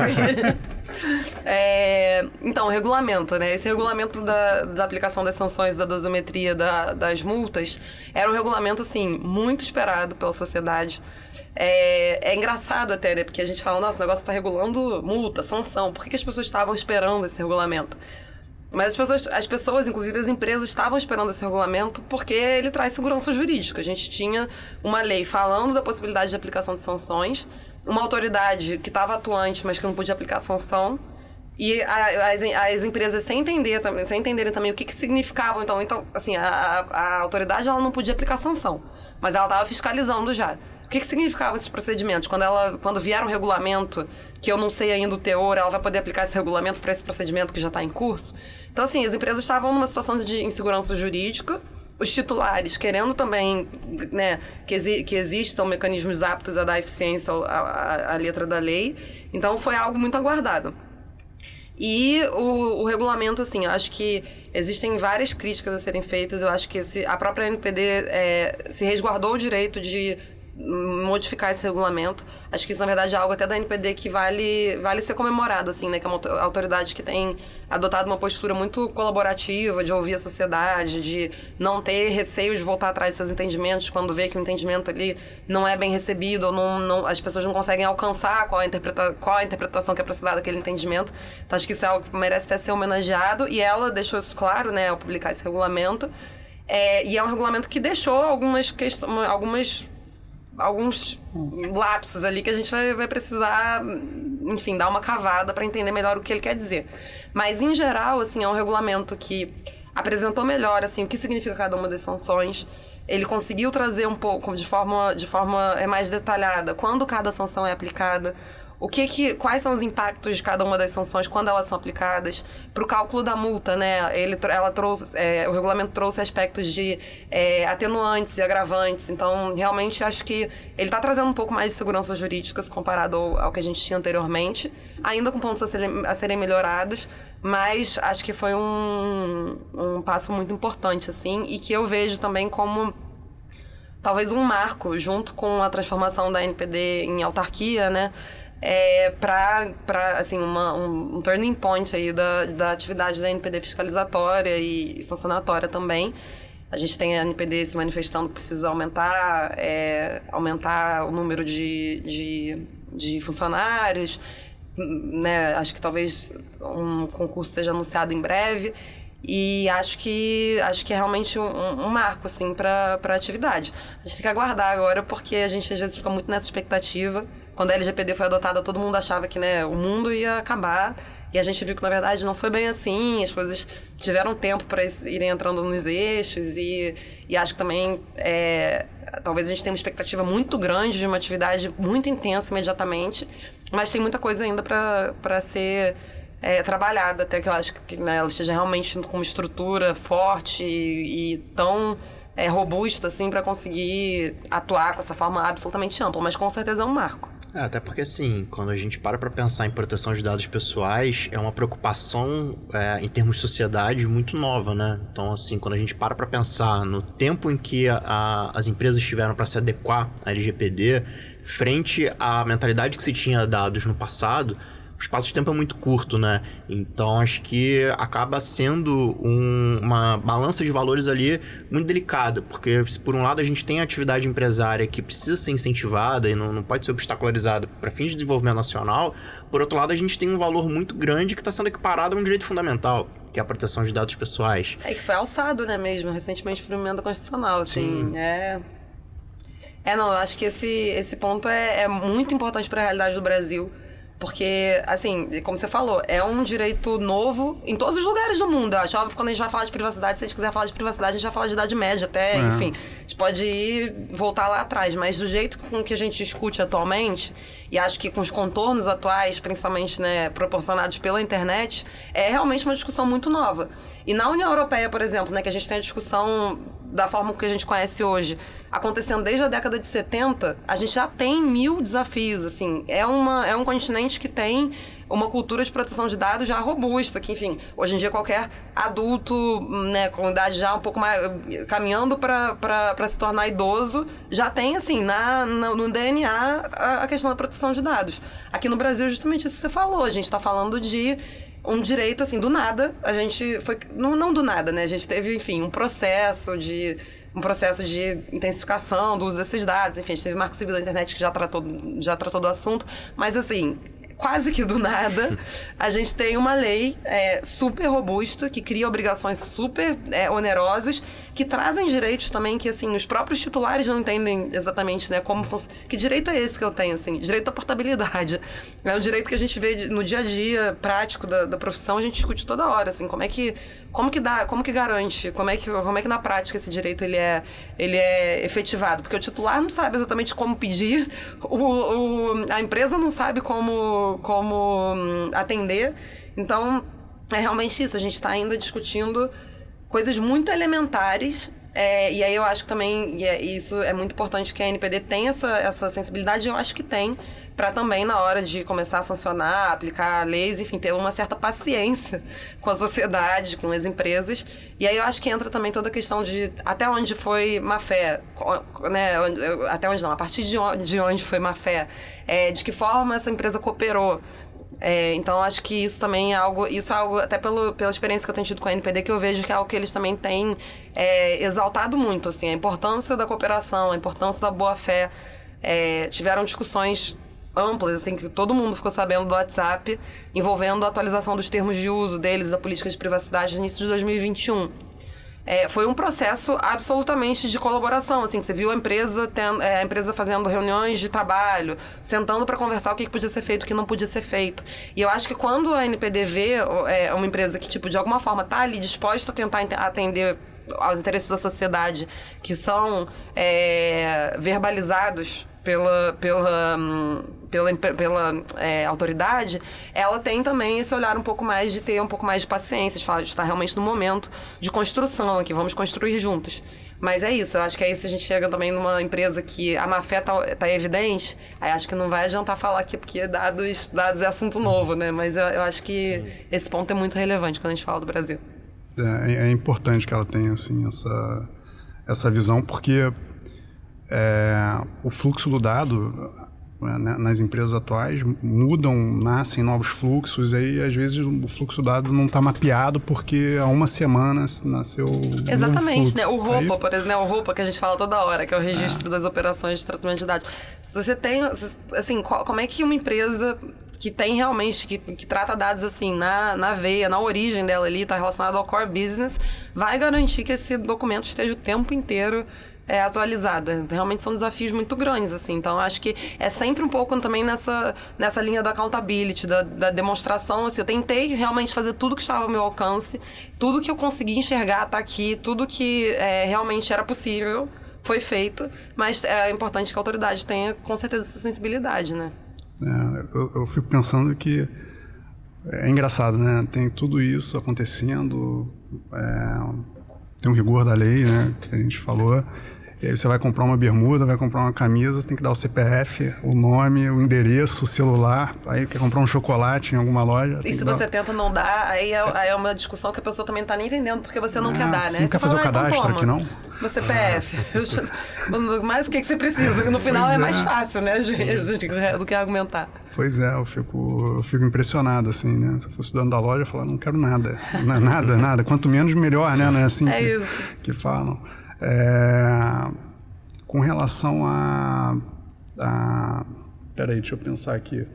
Então, o regulamento, né? Esse regulamento da aplicação das sanções, da dosimetria, das multas, era um regulamento, assim, muito esperado pela sociedade. É engraçado até, né? Porque a gente fala, nossa, o negócio está regulando multa, sanção. Por que as pessoas estavam esperando esse regulamento? Mas as pessoas, inclusive as empresas, estavam esperando esse regulamento porque ele traz segurança jurídica. A gente tinha uma lei falando da possibilidade de aplicação de sanções, uma autoridade que estava atuante, mas que não podia aplicar sanção, e as empresas sem entenderem também o que significava. Então assim, a autoridade ela não podia aplicar sanção, mas ela estava fiscalizando já. O que significavam esses procedimentos? Quando vier um regulamento, que eu não sei ainda o teor, ela vai poder aplicar esse regulamento para esse procedimento que já está em curso? Então, assim, as empresas estavam numa situação de insegurança jurídica, os titulares querendo também, né, que existam mecanismos aptos a dar eficiência à letra da lei. Então, foi algo muito aguardado. E o regulamento, assim, eu acho que existem várias críticas a serem feitas. Eu acho que a própria NPD se resguardou o direito de modificar esse regulamento. Acho que isso, na verdade, é algo até da NPD que vale ser comemorado, assim, né? Que é uma autoridade que tem adotado uma postura muito colaborativa, de ouvir a sociedade, de não ter receio de voltar atrás dos seus entendimentos quando vê que o entendimento ali não é bem recebido, ou as pessoas não conseguem alcançar qual a interpretação que é para se dar daquele entendimento. Então, acho que isso é algo que merece até ser homenageado, e ela deixou isso claro, né, ao publicar esse regulamento. E é um regulamento que deixou alguns lapsos ali que a gente vai precisar, enfim, dar uma cavada para entender melhor o que ele quer dizer. Mas, em geral, assim, é um regulamento que apresentou melhor, assim, o que significa cada uma das sanções. Ele conseguiu trazer um pouco, de forma mais detalhada, quando cada sanção é aplicada, quais são os impactos de cada uma das sanções quando elas são aplicadas, para o cálculo da multa, né? O regulamento trouxe aspectos de atenuantes e agravantes. Então, realmente, acho que ele está trazendo um pouco mais de segurança jurídica comparado ao que a gente tinha anteriormente, ainda com pontos a serem melhorados, mas acho que foi um passo muito importante, assim, e que eu vejo também como talvez um marco, junto com a transformação da NPD em autarquia, né? Para assim, um turning point aí da atividade da NPD fiscalizatória e sancionatória também. A gente tem a NPD se manifestando que precisa aumentar o número de funcionários, né? Acho que talvez um concurso seja anunciado em breve. E acho que é realmente um marco, assim, para a atividade. A gente tem que aguardar agora, porque a gente às vezes fica muito nessa expectativa. Quando a LGPD foi adotada, todo mundo achava que, né, o mundo ia acabar. E a gente viu que, na verdade, não foi bem assim. As coisas tiveram tempo para irem entrando nos eixos. E acho que também, talvez a gente tenha uma expectativa muito grande de uma atividade muito intensa imediatamente. Mas tem muita coisa ainda para ser trabalhada, até que eu acho que, né, ela esteja realmente com uma estrutura forte e tão robusta, assim, para conseguir atuar com essa forma absolutamente ampla. Mas com certeza é um marco. Até porque, assim, quando a gente para pensar em proteção de dados pessoais, é uma preocupação, em termos de sociedade, muito nova, né? Então, assim, quando a gente para pensar no tempo em que as empresas tiveram para se adequar à LGPD, frente à mentalidade que se tinha dados no passado, o espaço de tempo é muito curto, né? Então, acho que acaba sendo uma balança de valores ali muito delicada, porque, se por um lado, a gente tem a atividade empresária que precisa ser incentivada e não pode ser obstacularizada para fins de desenvolvimento nacional, por outro lado, a gente tem um valor muito grande que está sendo equiparado a um direito fundamental, que é a proteção de dados pessoais. Que foi alçado, né, mesmo, recentemente por emenda constitucional, assim, Sim. Não, eu acho que esse ponto é muito importante para a realidade do Brasil. Porque, assim, como você falou, é um direito novo em todos os lugares do mundo. Eu acho óbvio que quando a gente vai falar de privacidade, se a gente quiser falar de privacidade, a gente vai falar de Idade Média até, enfim. A gente pode voltar lá atrás, mas do jeito com que a gente discute atualmente, e acho que com os contornos atuais, principalmente, né, proporcionados pela internet, é realmente uma discussão muito nova. E na União Europeia, por exemplo, né, que a gente tem a discussão da forma que a gente conhece hoje, acontecendo desde a década de 70, a gente já tem 1000 desafios, assim. É um continente que tem uma cultura de proteção de dados já robusta, que, enfim, hoje em dia qualquer adulto, né, com idade já um pouco mais, caminhando para se tornar idoso, já tem, assim, no DNA a questão da proteção de dados. Aqui no Brasil, justamente isso que você falou, a gente está falando de um direito, assim, do nada, a gente foi... Não do nada, né? A gente teve, enfim, um processo de intensificação do uso desses dados. Enfim, a gente teve o Marco Civil da Internet que já tratou do assunto. Mas, assim, quase que do nada, a gente tem uma lei super robusta, que cria obrigações super onerosas, que trazem direitos também que, assim, os próprios titulares não entendem exatamente, né, como funciona. Que direito é esse que eu tenho, assim? Direito à portabilidade. É um direito que a gente vê no dia a dia prático da profissão, a gente discute toda hora, assim, como que garante, como é que na prática esse direito ele é efetivado, porque o titular não sabe exatamente como pedir, a empresa não sabe como atender, então é realmente isso, a gente está ainda discutindo coisas muito elementares, e aí eu acho que também, isso é muito importante que a NPD tenha essa sensibilidade, eu acho que tem, para também, na hora de começar a sancionar, aplicar leis, enfim, ter uma certa paciência com a sociedade, com as empresas. E aí eu acho que entra também toda a questão de até onde foi má-fé, né? Até onde não, a partir de onde foi má-fé, de que forma essa empresa cooperou. Então, acho que isso também é algo, até pela experiência que eu tenho tido com a NPD, que eu vejo que é algo que eles também têm exaltado muito, assim, a importância da cooperação, a importância da boa-fé. Tiveram discussões amplas, assim, que todo mundo ficou sabendo do WhatsApp, envolvendo a atualização dos termos de uso deles, da política de privacidade, no início de 2021. Foi um processo absolutamente de colaboração, assim, que você viu a empresa fazendo reuniões de trabalho, sentando para conversar o que podia ser feito, o que não podia ser feito. E eu acho que quando a NPD vê uma empresa que, tipo, de alguma forma está ali disposta a tentar atender aos interesses da sociedade, que são verbalizados pela autoridade, ela tem também esse olhar um pouco mais de ter um pouco mais de paciência, de falar, de estar realmente no momento de construção aqui, vamos construir juntos. Mas é isso, eu acho que aí se a gente chega também numa empresa que a má-fé tá evidente, aí acho que não vai adiantar falar aqui, porque dados é assunto novo, né? Mas eu acho que esse ponto é muito relevante quando a gente fala do Brasil. É importante que ela tenha, assim, essa visão, porque o fluxo do dado, né, nas empresas atuais nascem novos fluxos, e aí às vezes o fluxo do dado não está mapeado porque há uma semana nasceu exatamente, né? O ROPA, por exemplo, né? O ROPA que a gente fala toda hora, que é o registro das operações de tratamento de dados. Se você tem, assim, como é que uma empresa que tem realmente, que trata dados assim na veia, na origem dela ali, está relacionado ao core business, vai garantir que esse documento esteja o tempo inteiro atualizada. Realmente são desafios muito grandes, assim. Então, acho que é sempre um pouco também nessa linha da accountability, da demonstração, assim. Eu tentei realmente fazer tudo que estava ao meu alcance, tudo que eu consegui enxergar tá aqui, tudo que realmente era possível foi feito, mas é importante que a autoridade tenha, com certeza, essa sensibilidade, né? Eu fico pensando que é engraçado, né? Tem tudo isso acontecendo, tem um rigor da lei, né? Que a gente falou. E aí você vai comprar uma bermuda, vai comprar uma camisa, você tem que dar o CPF, o nome, o endereço, o celular. Aí quer comprar um chocolate em alguma loja. E se você tenta não dar, aí é uma discussão que a pessoa também não tá nem entendendo, porque você não quer dar, né? Você não quer fazer o cadastro aqui, não? Meu CPF. Mas o que você precisa? No final é mais fácil, né, às vezes, do que argumentar. Pois é, eu fico impressionado, assim, né? Se eu fosse dono da loja, eu falaria, não quero nada. Nada. Quanto menos, melhor, né? Não é assim que falam. Com relação a... Peraí, deixa eu pensar aqui.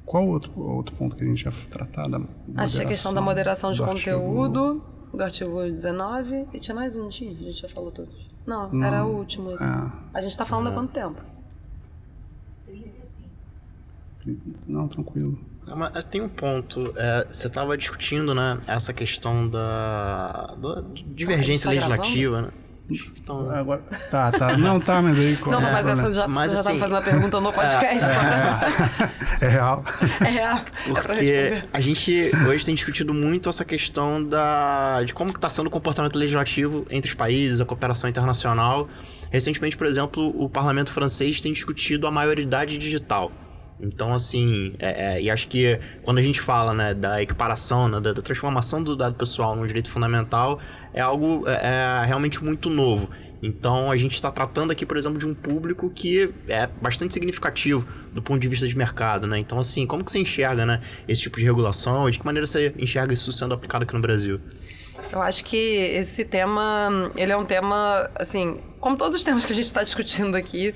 Qual outro ponto que a gente ia tratar? Acho que a questão da moderação de conteúdo, do artigo 19, e tinha mais um, a gente já falou todos. Não, era o último esse. A gente tá falando há quanto tempo? Não, tranquilo. Tem um ponto, você estava discutindo, né, essa questão da divergência legislativa, né? Então... Agora, tá. Não, tá, mas aí... mas essa já estava fazendo a pergunta no podcast. É real. É real. Porque a gente hoje tem discutido muito essa questão de como está sendo o comportamento legislativo entre os países, a cooperação internacional. Recentemente, por exemplo, o parlamento francês tem discutido a maioridade digital. Então, assim, e acho que quando a gente fala, né, da equiparação, né, da transformação do dado pessoal num direito fundamental, é algo realmente muito novo. Então, a gente está tratando aqui, por exemplo, de um público que é bastante significativo do ponto de vista de mercado, né? Então, assim, como que você enxerga, né, esse tipo de regulação e de que maneira você enxerga isso sendo aplicado aqui no Brasil? Eu acho que esse tema, ele é um tema, assim, como todos os temas que a gente está discutindo aqui,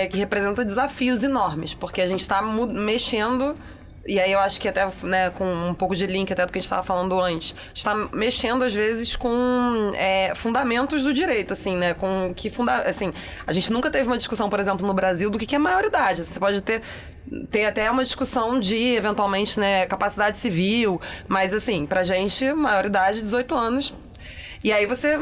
que representa desafios enormes, porque a gente está mexendo, e aí eu acho que até, né, com um pouco de link até do que a gente estava falando antes, está mexendo às vezes com fundamentos do direito, assim, né, assim, a gente nunca teve uma discussão, por exemplo, no Brasil do que é maioridade. Você pode ter até uma discussão de, eventualmente, né, capacidade civil, mas assim, pra gente, maioridade, 18 anos. E aí você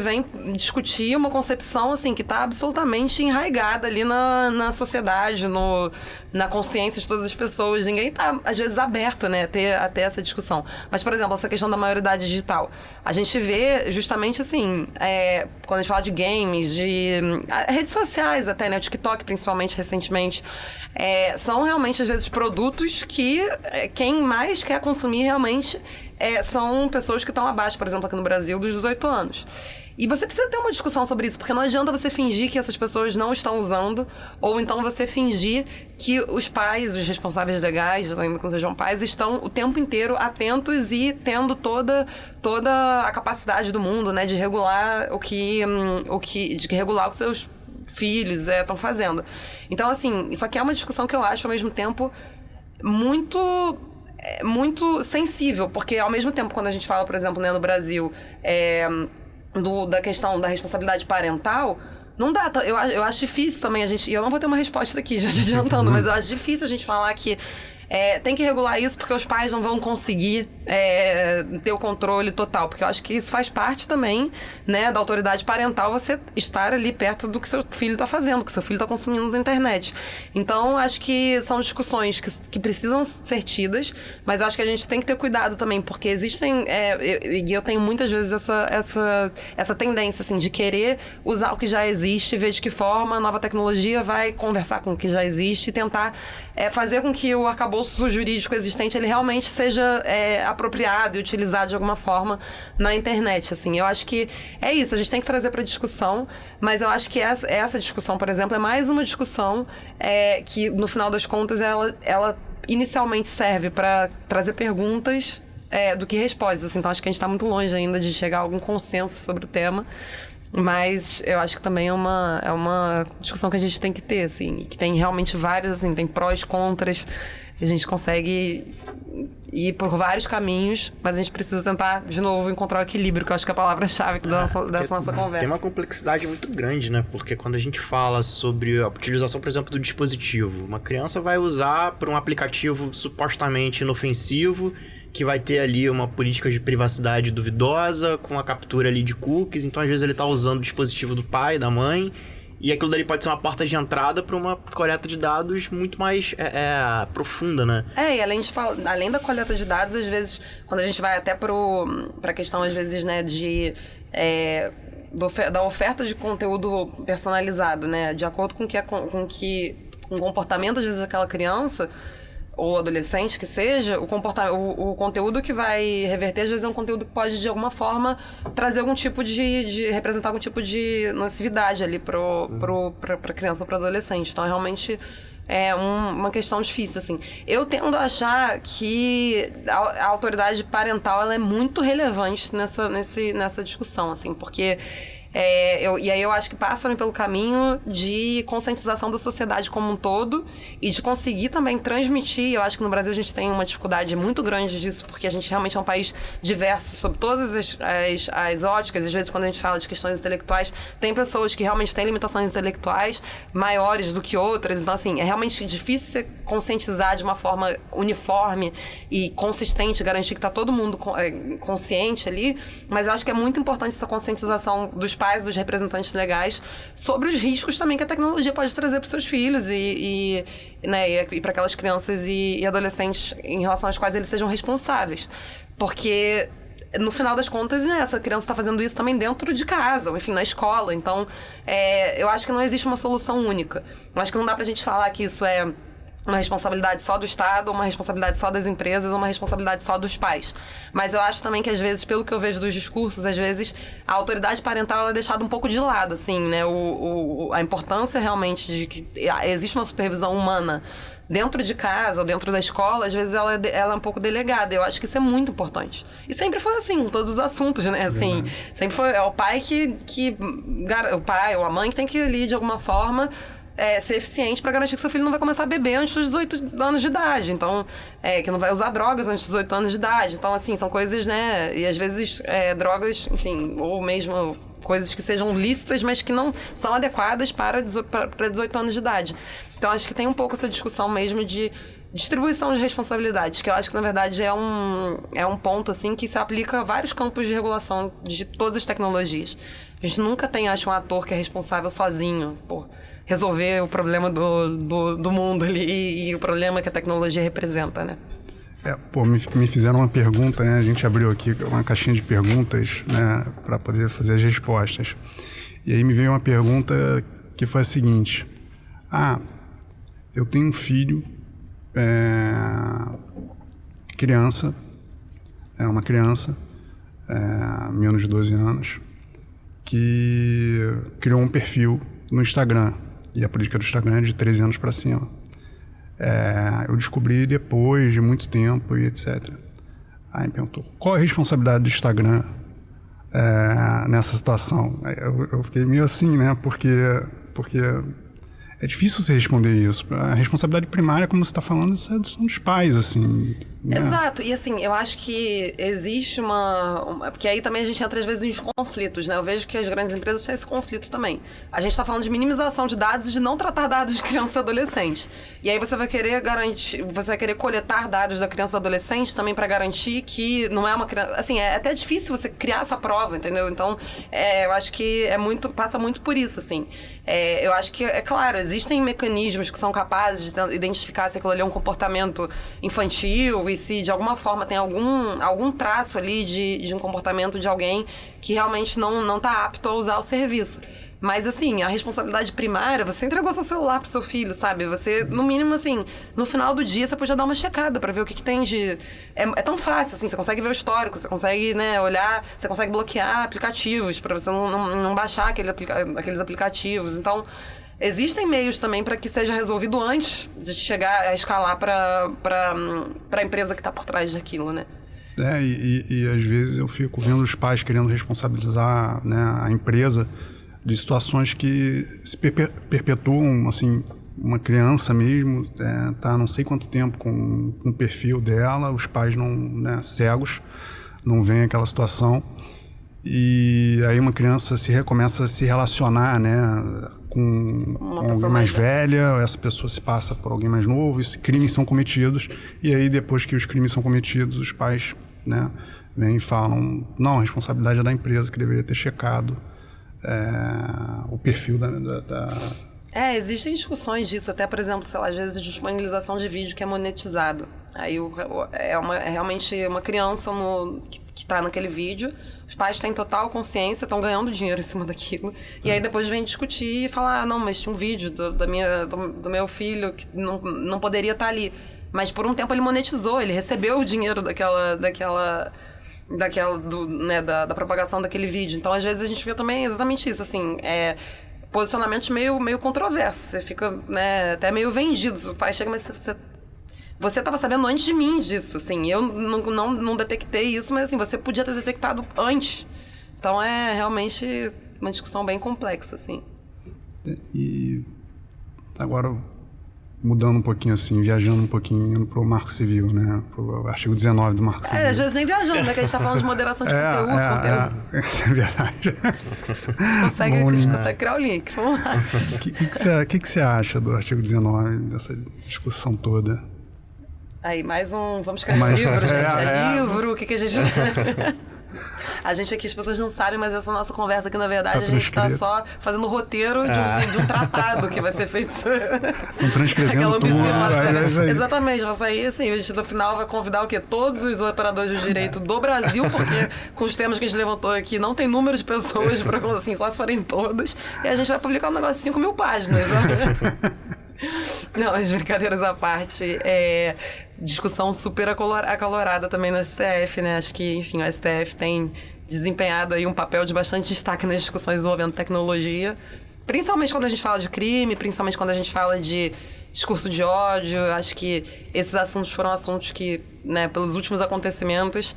vem discutir uma concepção, assim, que está absolutamente enraigada ali na sociedade, na consciência de todas as pessoas. Ninguém está, às vezes, aberto, né, até essa discussão. Mas, por exemplo, essa questão da maioridade digital. A gente vê justamente, assim, quando a gente fala de games, de redes sociais até, né, o TikTok, principalmente, recentemente, são realmente, às vezes, produtos que quem mais quer consumir realmente são pessoas que estão abaixo, por exemplo, aqui no Brasil, dos 18 anos. E você precisa ter uma discussão sobre isso, porque não adianta você fingir que essas pessoas não estão usando, ou então você fingir que os pais, os responsáveis legais, ainda que não sejam pais, estão o tempo inteiro atentos e tendo toda a capacidade do mundo, né, de regular de regular o que seus filhos estão fazendo. Então, assim, isso aqui é uma discussão que eu acho, ao mesmo tempo, muito sensível, porque ao mesmo tempo, quando a gente fala, por exemplo, né, no Brasil, da questão da responsabilidade parental, não dá, eu acho difícil também e eu não vou ter uma resposta aqui, já te adiantando, mas eu acho difícil a gente falar que tem que regular isso porque os pais não vão conseguir ter o controle total, porque eu acho que isso faz parte também, né, da autoridade parental, você estar ali perto do que seu filho está fazendo, que seu filho está consumindo na internet. Então, acho que são discussões que precisam ser tidas, mas eu acho que a gente tem que ter cuidado também, porque existem, e eu tenho muitas vezes essa tendência, assim, de querer usar o que já existe, ver de que forma a nova tecnologia vai conversar com o que já existe e tentar fazer com que o arcabouço jurídico existente ele realmente seja apropriado e utilizado de alguma forma na internet. Assim, eu acho que é isso, a gente tem que trazer para discussão, mas eu acho que essa discussão, por exemplo, é mais uma discussão que, no final das contas, ela inicialmente serve para trazer perguntas do que respostas. Então, acho que a gente está muito longe ainda de chegar a algum consenso sobre o tema. Mas eu acho que também é uma discussão que a gente tem que ter, assim, que tem realmente vários, assim, tem prós, contras, a gente consegue ir por vários caminhos, mas a gente precisa tentar, de novo, encontrar o equilíbrio, que eu acho que é a palavra-chave dessa nossa conversa. Tem uma complexidade muito grande, né? Porque quando a gente fala sobre a utilização, por exemplo, do dispositivo, uma criança vai usar por um aplicativo supostamente inofensivo, que vai ter ali uma política de privacidade duvidosa, com a captura ali de cookies, então às vezes ele tá usando o dispositivo do pai, da mãe, e aquilo dali pode ser uma porta de entrada para uma coleta de dados muito mais profunda, né? E além da coleta de dados, às vezes, quando a gente vai até pra questão, às vezes, né, de da oferta de conteúdo personalizado, né? De acordo com o comportamento, às vezes, daquela criança ou adolescente que seja, o conteúdo que vai reverter, às vezes, é um conteúdo que pode, de alguma forma, trazer algum tipo representar algum tipo de nocividade ali pra criança ou pro adolescente. Então, realmente é uma questão difícil, assim. Eu tendo a achar que a autoridade parental, ela é muito relevante nessa discussão, assim, porque... e aí eu acho que passa também pelo caminho de conscientização da sociedade como um todo e de conseguir também transmitir. Eu acho que no Brasil a gente tem uma dificuldade muito grande disso, porque a gente realmente é um país diverso sob todas as óticas. Às vezes, quando a gente fala de questões intelectuais, tem pessoas que realmente têm limitações intelectuais maiores do que outras. Então, assim, é realmente difícil você conscientizar de uma forma uniforme e consistente, garantir que está todo mundo consciente ali, mas eu acho que é muito importante essa conscientização dos pais, dos representantes legais, sobre os riscos também que a tecnologia pode trazer para os seus filhos e para aquelas crianças e adolescentes em relação às quais eles sejam responsáveis. Porque, no final das contas, essa criança está fazendo isso também dentro de casa, ou enfim, na escola. Então, eu acho que não existe uma solução única. Eu acho que não dá para a gente falar que isso é uma responsabilidade só do Estado, uma responsabilidade só das empresas, uma responsabilidade só dos pais. Mas eu acho também que, às vezes, pelo que eu vejo dos discursos, às vezes a autoridade parental ela é deixada um pouco de lado, assim, né? A importância realmente de que existe uma supervisão humana dentro de casa ou dentro da escola, às vezes ela é um pouco delegada. Eu acho que isso é muito importante. E sempre foi assim, em todos os assuntos, né? Assim, sempre foi o pai o pai ou a mãe que tem que ali, de alguma forma, ser eficiente para garantir que seu filho não vai começar a beber antes dos 18 anos de idade. Então, que não vai usar drogas antes dos 18 anos de idade. Então, assim, são coisas, né? E às vezes drogas, enfim, ou mesmo coisas que sejam lícitas, mas que não são adequadas para 18 anos de idade. Então, acho que tem um pouco essa discussão mesmo de distribuição de responsabilidades, que eu acho que, na verdade, é um ponto, assim, que se aplica a vários campos de regulação de todas as tecnologias. A gente nunca tem, acho, um ator que é responsável sozinho por resolver o problema do mundo ali e o problema que a tecnologia representa, né? Me fizeram uma pergunta, né? A gente abriu aqui uma caixinha de perguntas, né, para poder fazer as respostas. E aí me veio uma pergunta que foi a seguinte: eu tenho um filho, criança, uma criança, menos de 12 anos, que criou um perfil no Instagram. E a política do Instagram é de 13 anos para cima. Eu descobri depois de muito tempo e etc. Aí me perguntou, qual é a responsabilidade do Instagram nessa situação? Eu fiquei meio assim, né? Porque é difícil você responder isso. A responsabilidade primária, como você está falando, são dos pais, assim. Né? Exato. E assim, eu acho que existe porque aí também a gente entra às vezes em conflitos, né? Eu vejo que as grandes empresas têm esse conflito também. A gente está falando de minimização de dados e de não tratar dados de criança e adolescente. E aí você vai querer coletar dados da criança e do adolescente também para garantir que não é uma criança... Assim, é até difícil você criar essa prova, entendeu? Então, eu acho que passa muito por isso, assim. Eu acho que, é claro, existem mecanismos que são capazes de identificar se aquilo ali é um comportamento infantil e se de alguma forma tem algum traço ali de um comportamento de alguém que realmente não está apto a usar o serviço. Mas, assim, a responsabilidade primária, você entregou seu celular pro seu filho, sabe? Você, no mínimo, assim, no final do dia, você podia dar uma checada pra ver o que tem de... É tão fácil, assim, você consegue ver o histórico, você consegue, né, olhar, você consegue bloquear aplicativos pra você não baixar aqueles aplicativos. Então, existem meios também para que seja resolvido antes de chegar a escalar para a empresa que está por trás daquilo, né? E às vezes eu fico vendo os pais querendo responsabilizar, né, a empresa de situações que se perpetuam, assim, uma criança mesmo, tá não sei quanto tempo com o perfil dela, os pais cegos, não veem aquela situação, e aí uma criança começa a se relacionar, né, com alguém mais velha, essa pessoa se passa por alguém mais novo, e crimes são cometidos, e aí depois que os crimes são cometidos, os pais, né, vêm e falam, não, a responsabilidade é da empresa que deveria ter checado o perfil Existem discussões disso, até, por exemplo, sei lá, às vezes disponibilização de vídeo que é monetizado. Aí é realmente uma criança que tá naquele vídeo, os pais têm total consciência, estão ganhando dinheiro em cima daquilo, e aí depois vem discutir e falar, não, mas tinha um vídeo do meu filho que não poderia estar ali. Mas por um tempo ele monetizou, ele recebeu o dinheiro da propagação daquele vídeo. Então, às vezes, a gente vê também exatamente isso, assim, posicionamentos meio controversos. Você fica, né, até meio vendido. O pai chega, mas você estava sabendo antes de mim disso, assim. Eu não detectei isso, mas assim, você podia ter detectado antes. Então é realmente uma discussão bem complexa, assim. E agora, mudando um pouquinho assim, viajando um pouquinho, indo pro Marco Civil, né? Pro artigo 19 do Marco Civil. Às vezes nem viajando, né? Que a gente tá falando de moderação de conteúdo. É verdade. Consegue criar o link, vamos lá. O que você acha do artigo 19, dessa discussão toda? Aí, mais um... Vamos escrever livro, gente. Livro, o que a gente... A gente aqui, as pessoas não sabem, mas essa nossa conversa aqui, na verdade, a gente tá só fazendo o roteiro de um tratado que vai ser feito. Estão transcrevendo tudo. Exatamente, vai sair assim, a gente no final vai convidar o quê? Todos os operadores de direito do Brasil, porque com os temas que a gente levantou aqui, não tem número de pessoas, pra, assim, só se forem todos, e a gente vai publicar um negócio de 5 mil páginas. Né? Não, as brincadeiras à parte, discussão super acalorada também no STF, né? Acho que, enfim, o STF tem desempenhado aí um papel de bastante destaque nas discussões envolvendo tecnologia, principalmente quando a gente fala de crime, principalmente quando a gente fala de discurso de ódio. Acho que esses assuntos foram assuntos que, né, pelos últimos acontecimentos,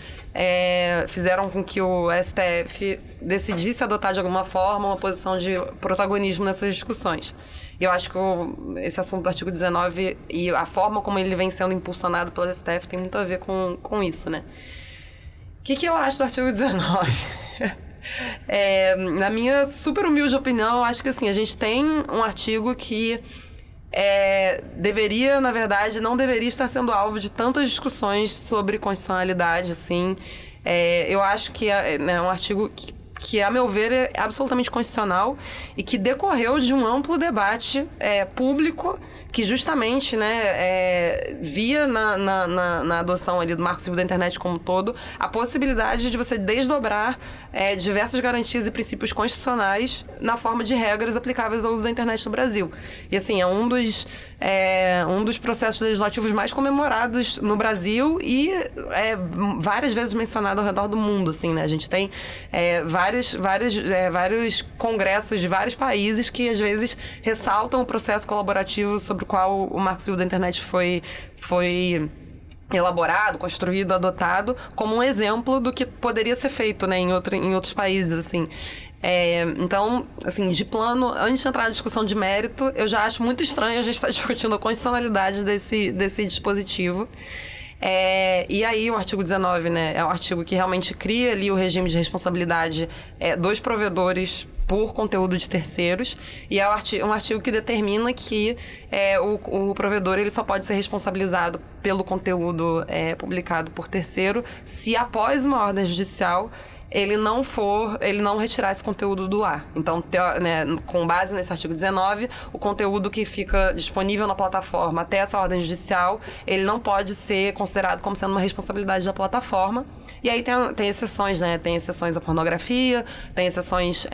fizeram com que o STF decidisse adotar de alguma forma uma posição de protagonismo nessas discussões. E eu acho que esse assunto do artigo 19 e a forma como ele vem sendo impulsionado pelo STF tem muito a ver com isso, né? O que eu acho do artigo 19? Na minha super humilde opinião, eu acho que assim, a gente tem um artigo que deveria, na verdade, não deveria estar sendo alvo de tantas discussões sobre constitucionalidade, assim. Eu acho que é um artigo que, a meu ver, é absolutamente constitucional e que decorreu de um amplo debate público que justamente, né, via na adoção ali do Marco Civil da Internet como um todo a possibilidade de você desdobrar diversas garantias e princípios constitucionais na forma de regras aplicáveis ao uso da internet no Brasil. E assim, é um dos processos legislativos mais comemorados no Brasil e várias vezes mencionado ao redor do mundo, assim, né? A gente tem vários congressos de vários países que às vezes ressaltam o processo colaborativo sobre o qual o Marco Civil da Internet foi elaborado, construído, adotado, como um exemplo do que poderia ser feito, né, em outros países, assim. Então, assim, de plano, antes de entrar na discussão de mérito, eu já acho muito estranho a gente estar discutindo a constitucionalidade desse dispositivo. E aí o artigo 19, né, é um artigo que realmente cria ali o regime de responsabilidade dos provedores por conteúdo de terceiros, e é um artigo que determina que o provedor ele só pode ser responsabilizado pelo conteúdo publicado por terceiro se após uma ordem judicial ele não retirar esse conteúdo do ar. Então, né, com base nesse artigo 19, o conteúdo que fica disponível na plataforma até essa ordem judicial, ele não pode ser considerado como sendo uma responsabilidade da plataforma. E aí tem exceções, né? Tem exceções à pornografia, tem exceções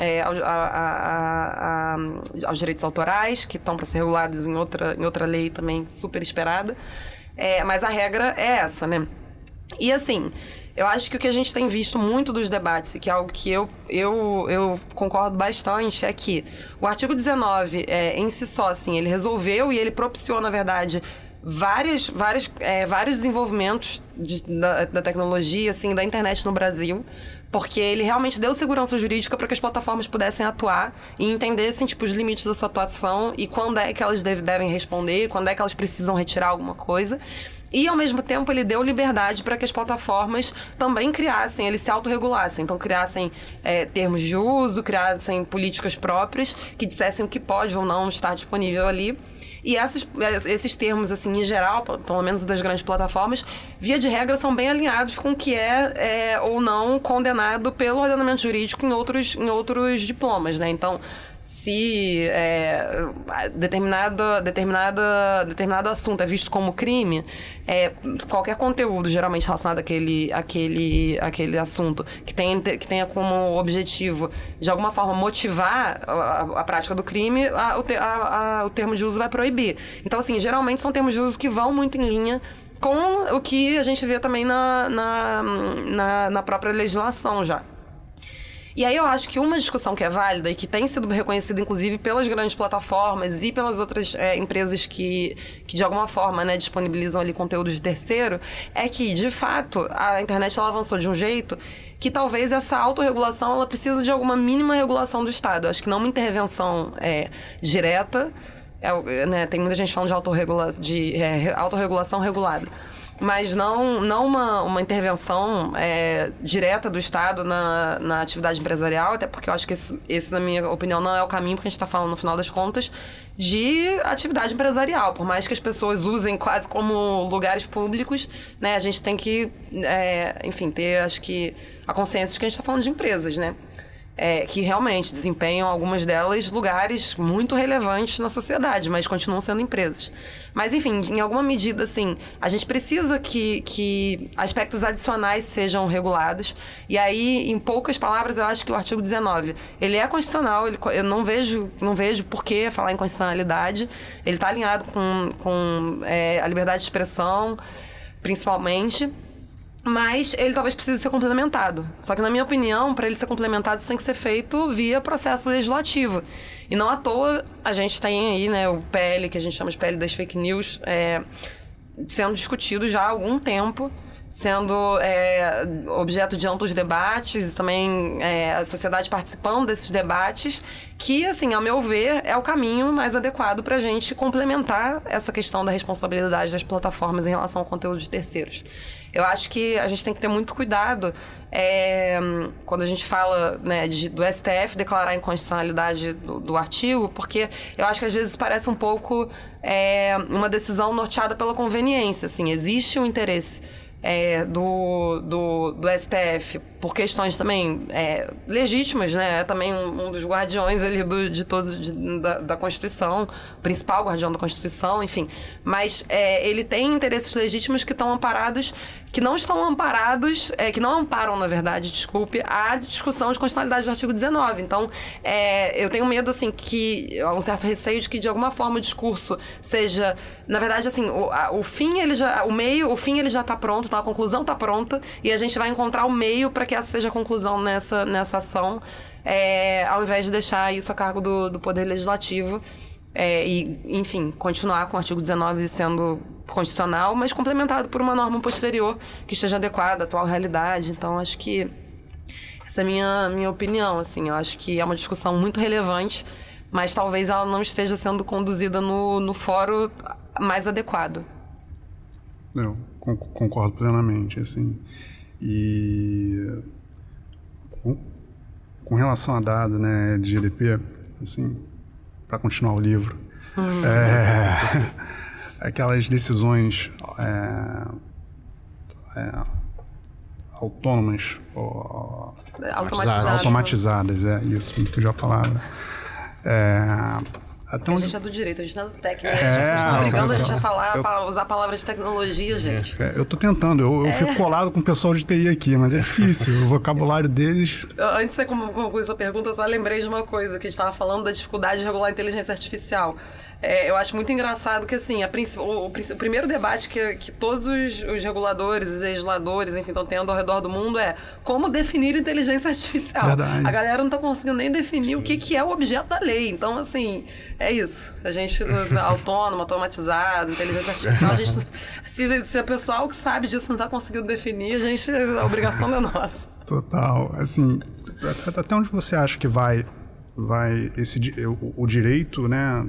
aos direitos autorais, que estão para ser regulados em outra lei também super esperada. Mas a regra é essa, né? E assim, eu acho que o que a gente tem visto muito dos debates, e que é algo que eu concordo bastante, é que o artigo 19, em si só, assim, ele resolveu e ele propiciou, na verdade, vários desenvolvimentos da tecnologia, assim, da internet no Brasil, porque ele realmente deu segurança jurídica para que as plataformas pudessem atuar e entendessem, tipo, os limites da sua atuação e quando é que elas devem responder, quando é que elas precisam retirar alguma coisa. E, ao mesmo tempo, ele deu liberdade para que as plataformas também criassem, eles se autorregulassem. Então, criassem termos de uso, criassem políticas próprias que dissessem o que pode ou não estar disponível ali. E esses termos, assim, em geral, pelo menos das grandes plataformas, via de regra, são bem alinhados com o que é ou não condenado pelo ordenamento jurídico em outros diplomas, né? Então, se determinado assunto é visto como crime, qualquer conteúdo geralmente relacionado àquele assunto que tenha como objetivo, de alguma forma, motivar a prática do crime, o termo de uso vai proibir. Então, assim, geralmente são termos de uso que vão muito em linha com o que a gente vê também na própria legislação já. E aí eu acho que uma discussão que é válida e que tem sido reconhecida, inclusive, pelas grandes plataformas e pelas outras empresas que de alguma forma, né, disponibilizam ali conteúdo de terceiro, é que, de fato, a internet ela avançou de um jeito que talvez essa autorregulação ela precisa de alguma mínima regulação do Estado. Eu acho que não uma intervenção direta, né, tem muita gente falando de autorregulação regulada. Mas não uma intervenção direta do Estado na atividade empresarial, até porque eu acho que esse, na minha opinião, não é o caminho, porque a gente está falando, no final das contas, de atividade empresarial. Por mais que as pessoas usem quase como lugares públicos, né, a gente tem que, enfim, ter, acho que, a consciência de que a gente está falando de empresas, né? Que realmente desempenham, algumas delas, lugares muito relevantes na sociedade, mas continuam sendo empresas. Mas, enfim, em alguma medida, assim, a gente precisa que aspectos adicionais sejam regulados. E aí, em poucas palavras, eu acho que o artigo 19, ele é constitucional, eu não vejo por que falar em constitucionalidade. Ele está alinhado com a liberdade de expressão, principalmente. Mas ele talvez precise ser complementado. Só que, na minha opinião, para ele ser complementado, isso tem que ser feito via processo legislativo. E não à toa, a gente tem aí, né, o PL, que a gente chama de PL das fake news, sendo discutido já há algum tempo, sendo objeto de amplos debates e também a sociedade participando desses debates, que, assim, ao meu ver, é o caminho mais adequado para a gente complementar essa questão da responsabilidade das plataformas em relação ao conteúdo de terceiros. Eu acho que a gente tem que ter muito cuidado quando a gente fala, né, do STF declarar a inconstitucionalidade do artigo, porque eu acho que às vezes parece um pouco uma decisão norteada pela conveniência. Assim, existe um interesse do STF por questões também legítimas, né? É também um dos guardiões ali da Constituição, o principal guardião da Constituição, enfim. Mas ele tem interesses legítimos que estão amparados, que não amparam, na verdade, a discussão de constitucionalidade do artigo 19. Então, eu tenho medo, assim, que há um certo receio de que, de alguma forma, o discurso seja, na verdade, assim, o fim ele já está pronto, então a conclusão está pronta, e a gente vai encontrar o meio para que essa seja a conclusão nessa ação, ao invés de deixar isso a cargo do Poder Legislativo. E, enfim, continuar com o artigo 19 sendo constitucional, mas complementado por uma norma posterior que esteja adequada à atual realidade. Então, acho que essa é a minha opinião, assim. Eu acho que é uma discussão muito relevante, mas talvez ela não esteja sendo conduzida no fórum mais adequado. Eu concordo plenamente, assim. E com relação a dado, né, de GDP, assim, para continuar o livro, aquelas decisões autônomas, automatizadas, isso, me fugiu a palavra. A gente é do direito, a gente não é do técnico. Obrigando a gente a usar a palavra de tecnologia, gente. Eu tô tentando, eu fico colado com o pessoal de TI aqui, mas é difícil, o vocabulário deles... Antes de você concluir sua pergunta, eu só lembrei de uma coisa, que a gente estava falando da dificuldade de regular a inteligência artificial. Eu acho muito engraçado que, assim, o primeiro debate que todos os reguladores, os legisladores, enfim, estão tendo ao redor do mundo é como definir inteligência artificial. Verdade. A galera não está conseguindo nem definir o que é o objeto da lei. Então, assim, é isso. A gente, autônomo, automatizado, inteligência artificial, a gente, se o pessoal que sabe disso não está conseguindo definir, a obrigação é nossa. Total. Assim, até onde você acha que vai o direito, né,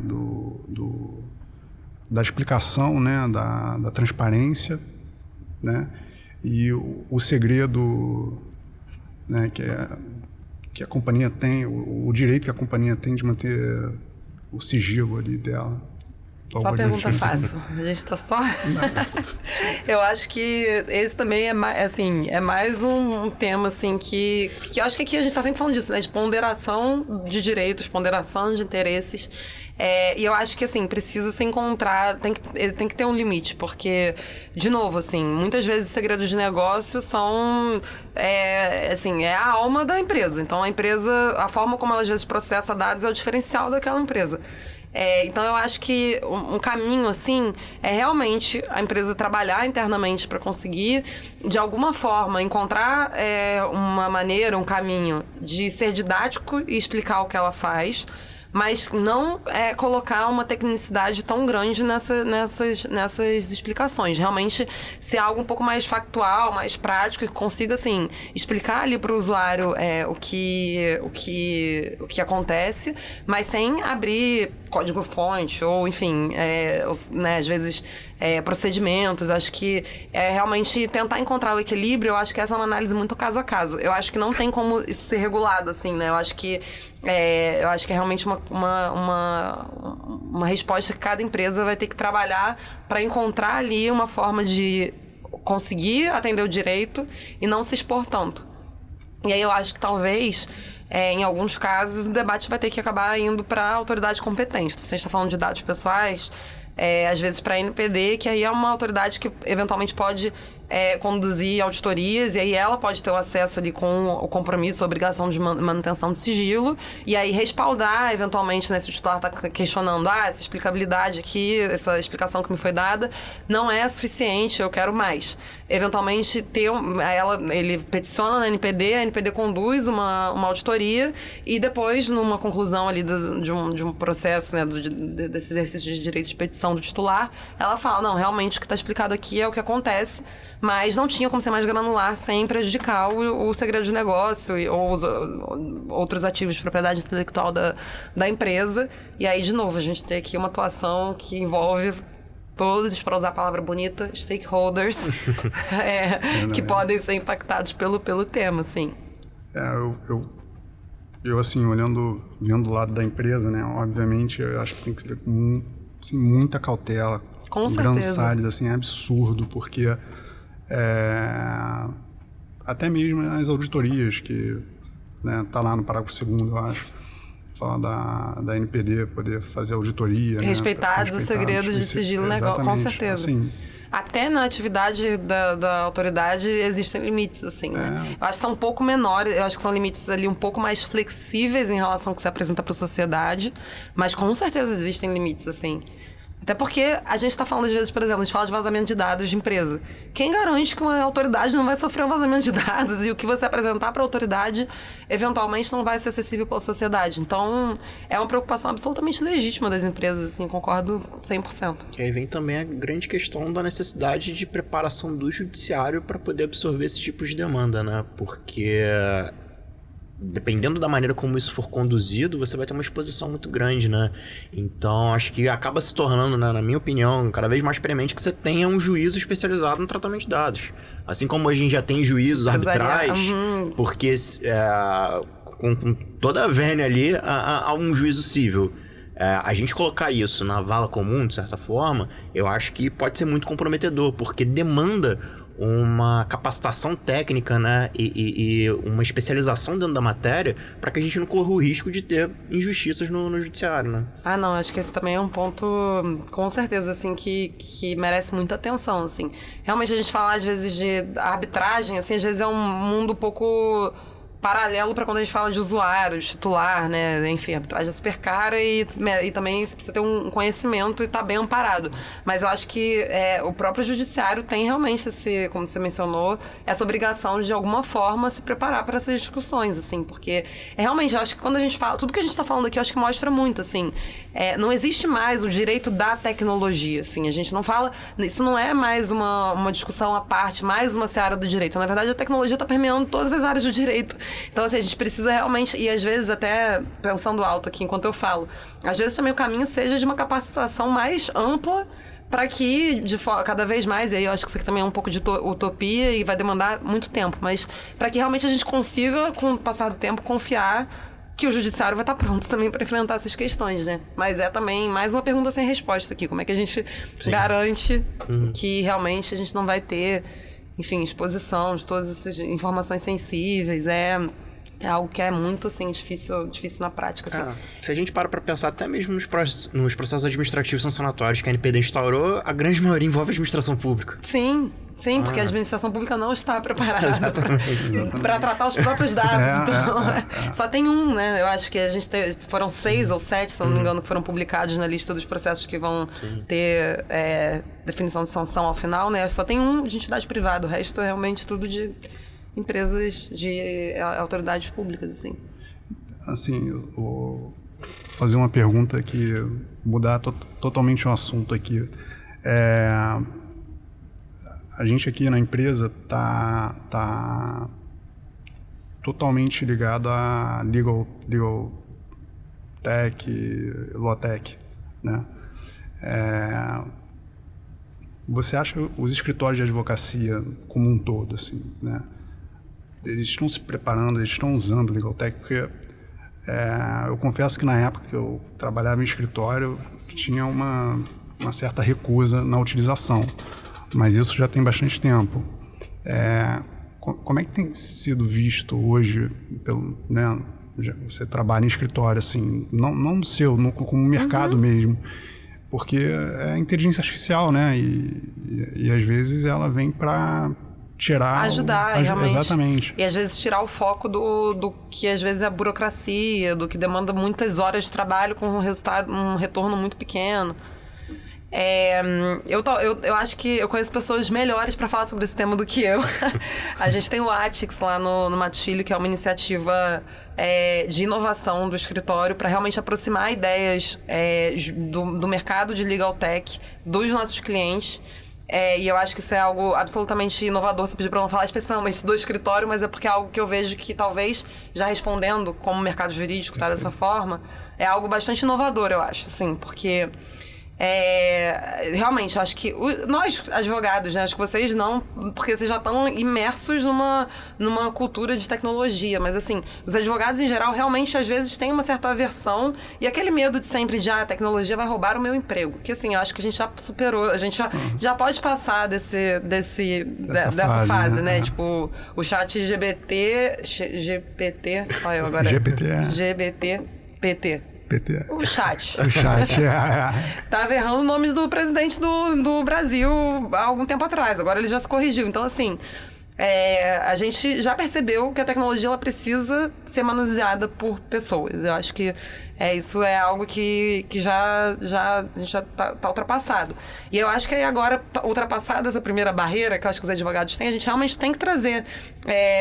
da explicação, né, da transparência, né, e o segredo, né, que a companhia tem, o direito que a companhia tem de manter o sigilo ali dela. Só pergunta fácil. A gente tá só... Eu acho que esse também é mais um tema, assim, que eu acho que aqui a gente tá sempre falando disso, né? De ponderação de direitos, ponderação de interesses. E eu acho que, assim, precisa se encontrar, tem que ter um limite, porque, de novo, assim, muitas vezes os segredos de negócio são, a alma da empresa. Então, a empresa, a forma como ela, às vezes, processa dados é o diferencial daquela empresa. Então, eu acho que um caminho, assim, é realmente a empresa trabalhar internamente para conseguir, de alguma forma, encontrar uma maneira, um caminho de ser didático e explicar o que ela faz, mas não colocar uma tecnicidade tão grande nessas explicações. Realmente ser algo um pouco mais factual, mais prático, e que consiga, assim, explicar ali para o usuário o que acontece, mas sem abrir código-fonte ou, enfim, às vezes procedimentos. Acho que realmente tentar encontrar o equilíbrio. Eu acho que essa é uma análise muito caso a caso. Eu acho que não tem como isso ser regulado, assim, né? Eu acho que é realmente uma resposta que cada empresa vai ter que trabalhar para encontrar ali uma forma de conseguir atender o direito e não se expor tanto. E aí eu acho que talvez, em alguns casos, o debate vai ter que acabar indo para a autoridade competente. Se a gente está falando de dados pessoais, às vezes para a NPD, que aí é uma autoridade que eventualmente pode conduzir auditorias, e aí ela pode ter o acesso ali com o compromisso, a obrigação de manutenção de sigilo, e aí respaldar, eventualmente, né, se o titular está questionando, essa explicabilidade aqui, essa explicação que me foi dada, não é suficiente, eu quero mais. Eventualmente, ele peticiona na NPD, a NPD conduz uma auditoria, e depois, numa conclusão ali de um processo, né, desse exercício de direito de petição do titular, ela fala, não, realmente o que está explicado aqui é o que acontece, mas não tinha como ser mais granular sem prejudicar o segredo de negócio ou os outros ativos de propriedade intelectual da empresa. E aí, de novo, a gente tem aqui uma atuação que envolve todos, para usar a palavra bonita, stakeholders, que podem ser impactados pelo tema, assim. Eu assim, vendo do lado da empresa, né, obviamente, eu acho que tem que ter com assim, muita cautela. Com certeza. Grançares, assim, é absurdo, porque até mesmo as auditorias que, né, tá lá no parágrafo 2º, eu acho, fala da NPD poder fazer auditoria, respeitados os segredos de sigilo negócio, com certeza. Assim, até na atividade da autoridade existem limites, assim, né? Eu acho que são um pouco menores, eu acho que são limites ali um pouco mais flexíveis em relação ao que se apresenta para a sociedade, mas com certeza existem limites, assim. Até porque a gente está falando, às vezes, por exemplo, a gente fala de vazamento de dados de empresa. Quem garante que uma autoridade não vai sofrer um vazamento de dados e o que você apresentar para a autoridade, eventualmente, não vai ser acessível pela sociedade? Então, é uma preocupação absolutamente legítima das empresas, assim, concordo 100%. E aí vem também a grande questão da necessidade de preparação do judiciário para poder absorver esse tipo de demanda, né? Porque dependendo da maneira como isso for conduzido, você vai ter uma exposição muito grande, né? Então, acho que acaba se tornando, né, na minha opinião, cada vez mais premente que você tenha um juízo especializado no tratamento de dados. Assim como a gente já tem juízos arbitrais, porque com toda a vênia ali, há um juízo civil. A gente colocar isso na vala comum, de certa forma, eu acho que pode ser muito comprometedor, porque demanda uma capacitação técnica, né, e uma especialização dentro da matéria para que a gente não corra o risco de ter injustiças no judiciário, né? Não, acho que esse também é um ponto, com certeza, assim, que merece muita atenção, assim. Realmente a gente fala, às vezes, de arbitragem, assim, às vezes é um mundo um pouco paralelo para quando a gente fala de usuário, de titular, né? Enfim, a arbitragem é super cara e também você precisa ter um conhecimento e estar bem amparado. Mas eu acho que o próprio judiciário tem realmente como você mencionou, essa obrigação de, de alguma forma, se preparar para essas discussões, assim, porque realmente, eu acho que quando a gente fala, tudo que a gente está falando aqui, eu acho que mostra muito, assim, não existe mais o direito da tecnologia, assim, a gente não fala, isso não é mais uma discussão à parte, mais uma seara do direito. Na verdade, a tecnologia está permeando todas as áreas do direito. Então, assim, a gente precisa realmente, e às vezes até pensando alto aqui enquanto eu falo, às vezes também o caminho seja de uma capacitação mais ampla para que, cada vez mais, e aí eu acho que isso aqui também é um pouco de utopia e vai demandar muito tempo, mas para que realmente a gente consiga, com o passar do tempo, confiar que o judiciário vai estar pronto também para enfrentar essas questões, né? Mas é também mais uma pergunta sem resposta aqui. Como é que a gente garante que realmente a gente não vai ter, enfim, exposição de todas essas informações sensíveis? É algo que é muito, assim, difícil na prática. Assim. Se a gente para pensar até mesmo nos processos administrativos sancionatórios que a NPD instaurou, a grande maioria envolve a administração pública. Sim, porque a administração pública não está preparada para Exatamente. tratar os próprios dados. Só tem um, né? Eu acho que a gente foram 6 ou 7, se não me engano, que foram publicados na lista dos processos que vão ter definição de sanção ao final, né? Só tem um de entidade privada, o resto é realmente tudo de empresas, de autoridades públicas, assim. Assim, eu vou fazer uma pergunta aqui, mudar totalmente o assunto aqui. A gente aqui na empresa tá totalmente ligado a legal tech, law tech, né? Você acha que os escritórios de advocacia como um todo, assim, né? Eles estão se preparando, eles estão usando legal tech? Porque eu confesso que na época que eu trabalhava em escritório tinha uma certa recusa na utilização. Mas isso já tem bastante tempo. Como é que tem sido visto hoje, né, você trabalha em escritório, assim, não no seu, como mercado mesmo, porque é inteligência artificial, né, e às vezes ela vem para tirar... Ajudar, realmente. Exatamente. E às vezes tirar o foco do que às vezes é a burocracia, do que demanda muitas horas de trabalho com um retorno muito pequeno. Eu acho que eu conheço pessoas melhores para falar sobre esse tema do que eu. A gente tem o Atix lá no Matos Filho, que é uma iniciativa de inovação do escritório para realmente aproximar ideias do mercado de legal tech dos nossos clientes. E eu acho que isso é algo absolutamente inovador. Você pediu para não falar especialmente do escritório, mas é porque é algo que eu vejo que talvez, já respondendo como o mercado jurídico está dessa forma, é algo bastante inovador, eu acho, assim, porque... realmente, eu acho que nós, advogados, né? Acho que vocês não, porque vocês já estão imersos numa cultura de tecnologia, mas assim, os advogados em geral realmente às vezes têm uma certa aversão e aquele medo de sempre de a tecnologia vai roubar o meu emprego, que assim, eu acho que a gente já superou, a gente já pode passar dessa fase, né? Tipo, o chat GPT, olha eu agora. GPT. O chat. Tava errando o nome do presidente do Brasil há algum tempo atrás. Agora ele já se corrigiu. Então, assim, a gente já percebeu que a tecnologia ela precisa ser manuseada por pessoas. Eu acho que isso é algo que a gente já tá ultrapassado. E eu acho que aí agora, ultrapassada essa primeira barreira que eu acho que os advogados têm, a gente realmente tem que trazer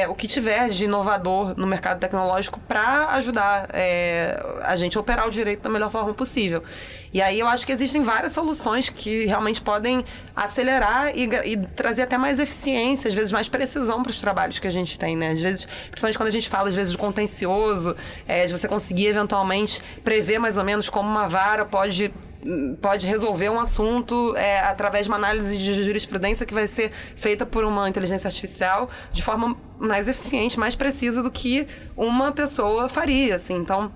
o que tiver de inovador no mercado tecnológico para ajudar a gente a operar o direito da melhor forma possível. E aí eu acho que existem várias soluções que realmente podem acelerar e trazer até mais eficiência, às vezes mais precisão para os trabalhos que a gente tem, né? Às vezes, principalmente quando a gente fala, às vezes, de contencioso, de você conseguir eventualmente prever mais ou menos como uma vara pode resolver um assunto através de uma análise de jurisprudência que vai ser feita por uma inteligência artificial de forma mais eficiente, mais precisa do que uma pessoa faria, assim. Então,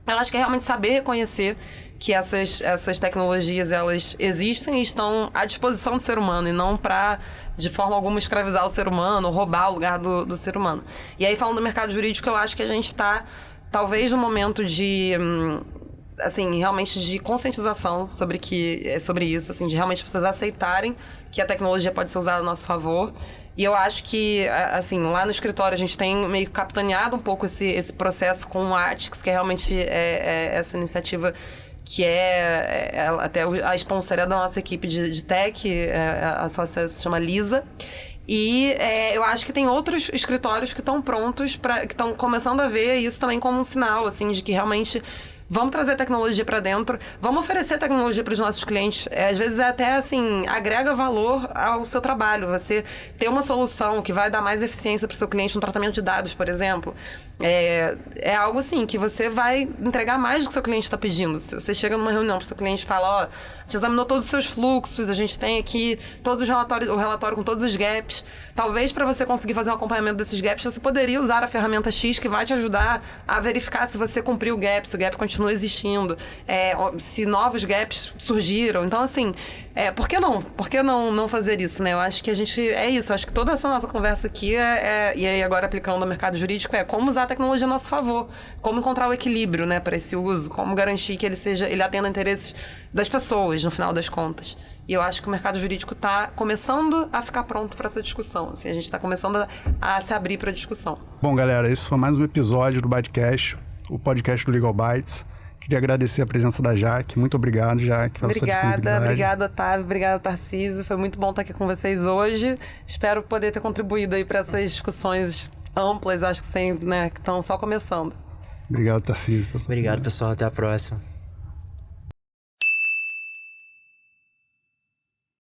eu acho que é realmente saber reconhecer que essas tecnologias, elas existem e estão à disposição do ser humano e não para, de forma alguma, escravizar o ser humano ou roubar o lugar do ser humano. E aí, falando do mercado jurídico, eu acho que a gente está, talvez, no momento de... assim, realmente de conscientização sobre isso, assim, de realmente vocês aceitarem que a tecnologia pode ser usada a nosso favor. E eu acho que, assim, lá no escritório a gente tem meio que capitaneado um pouco esse processo com o Atix, que é realmente essa iniciativa que até a sponsor da nossa equipe de tech, a sócia se chama Lisa. E eu acho que tem outros escritórios que estão prontos, que estão começando a ver isso também como um sinal, assim, de que realmente Vamos trazer tecnologia para dentro, vamos oferecer tecnologia para os nossos clientes. Às vezes até assim, agrega valor ao seu trabalho. Você ter uma solução que vai dar mais eficiência para o seu cliente no tratamento de dados, por exemplo. É algo assim, que você vai entregar mais do que o seu cliente está pedindo. Se você chega numa reunião para o seu cliente e fala, ó, a gente examinou todos os seus fluxos, a gente tem aqui todos os relatórios, o relatório com todos os gaps. Talvez para você conseguir fazer um acompanhamento desses gaps, você poderia usar a ferramenta X que vai te ajudar a verificar se você cumpriu o gap, se o gap continua existindo, se novos gaps surgiram. Então, assim, por que não? Por que não fazer isso, né? Eu acho que a gente... É isso, eu acho que toda essa nossa conversa aqui e aí agora aplicando ao mercado jurídico, como usar a tecnologia a nosso favor, como encontrar o equilíbrio, né, para esse uso, como garantir que ele atenda interesses das pessoas, no final das contas. E eu acho que o mercado jurídico está começando a ficar pronto para essa discussão. Assim, a gente está começando a se abrir para a discussão. Bom, galera, esse foi mais um episódio do Bytecast, o podcast do Legal Bytes. Queria agradecer a presença da Jaque. Muito obrigado, Jaque, pela sua disponibilidade. Obrigada, Otávio. Obrigada, Tarcísio. Foi muito bom estar aqui com vocês hoje. Espero poder ter contribuído aí para essas discussões amplas, acho que estão só começando. Obrigado, Tarcísio. Obrigado, pessoal. Até a próxima.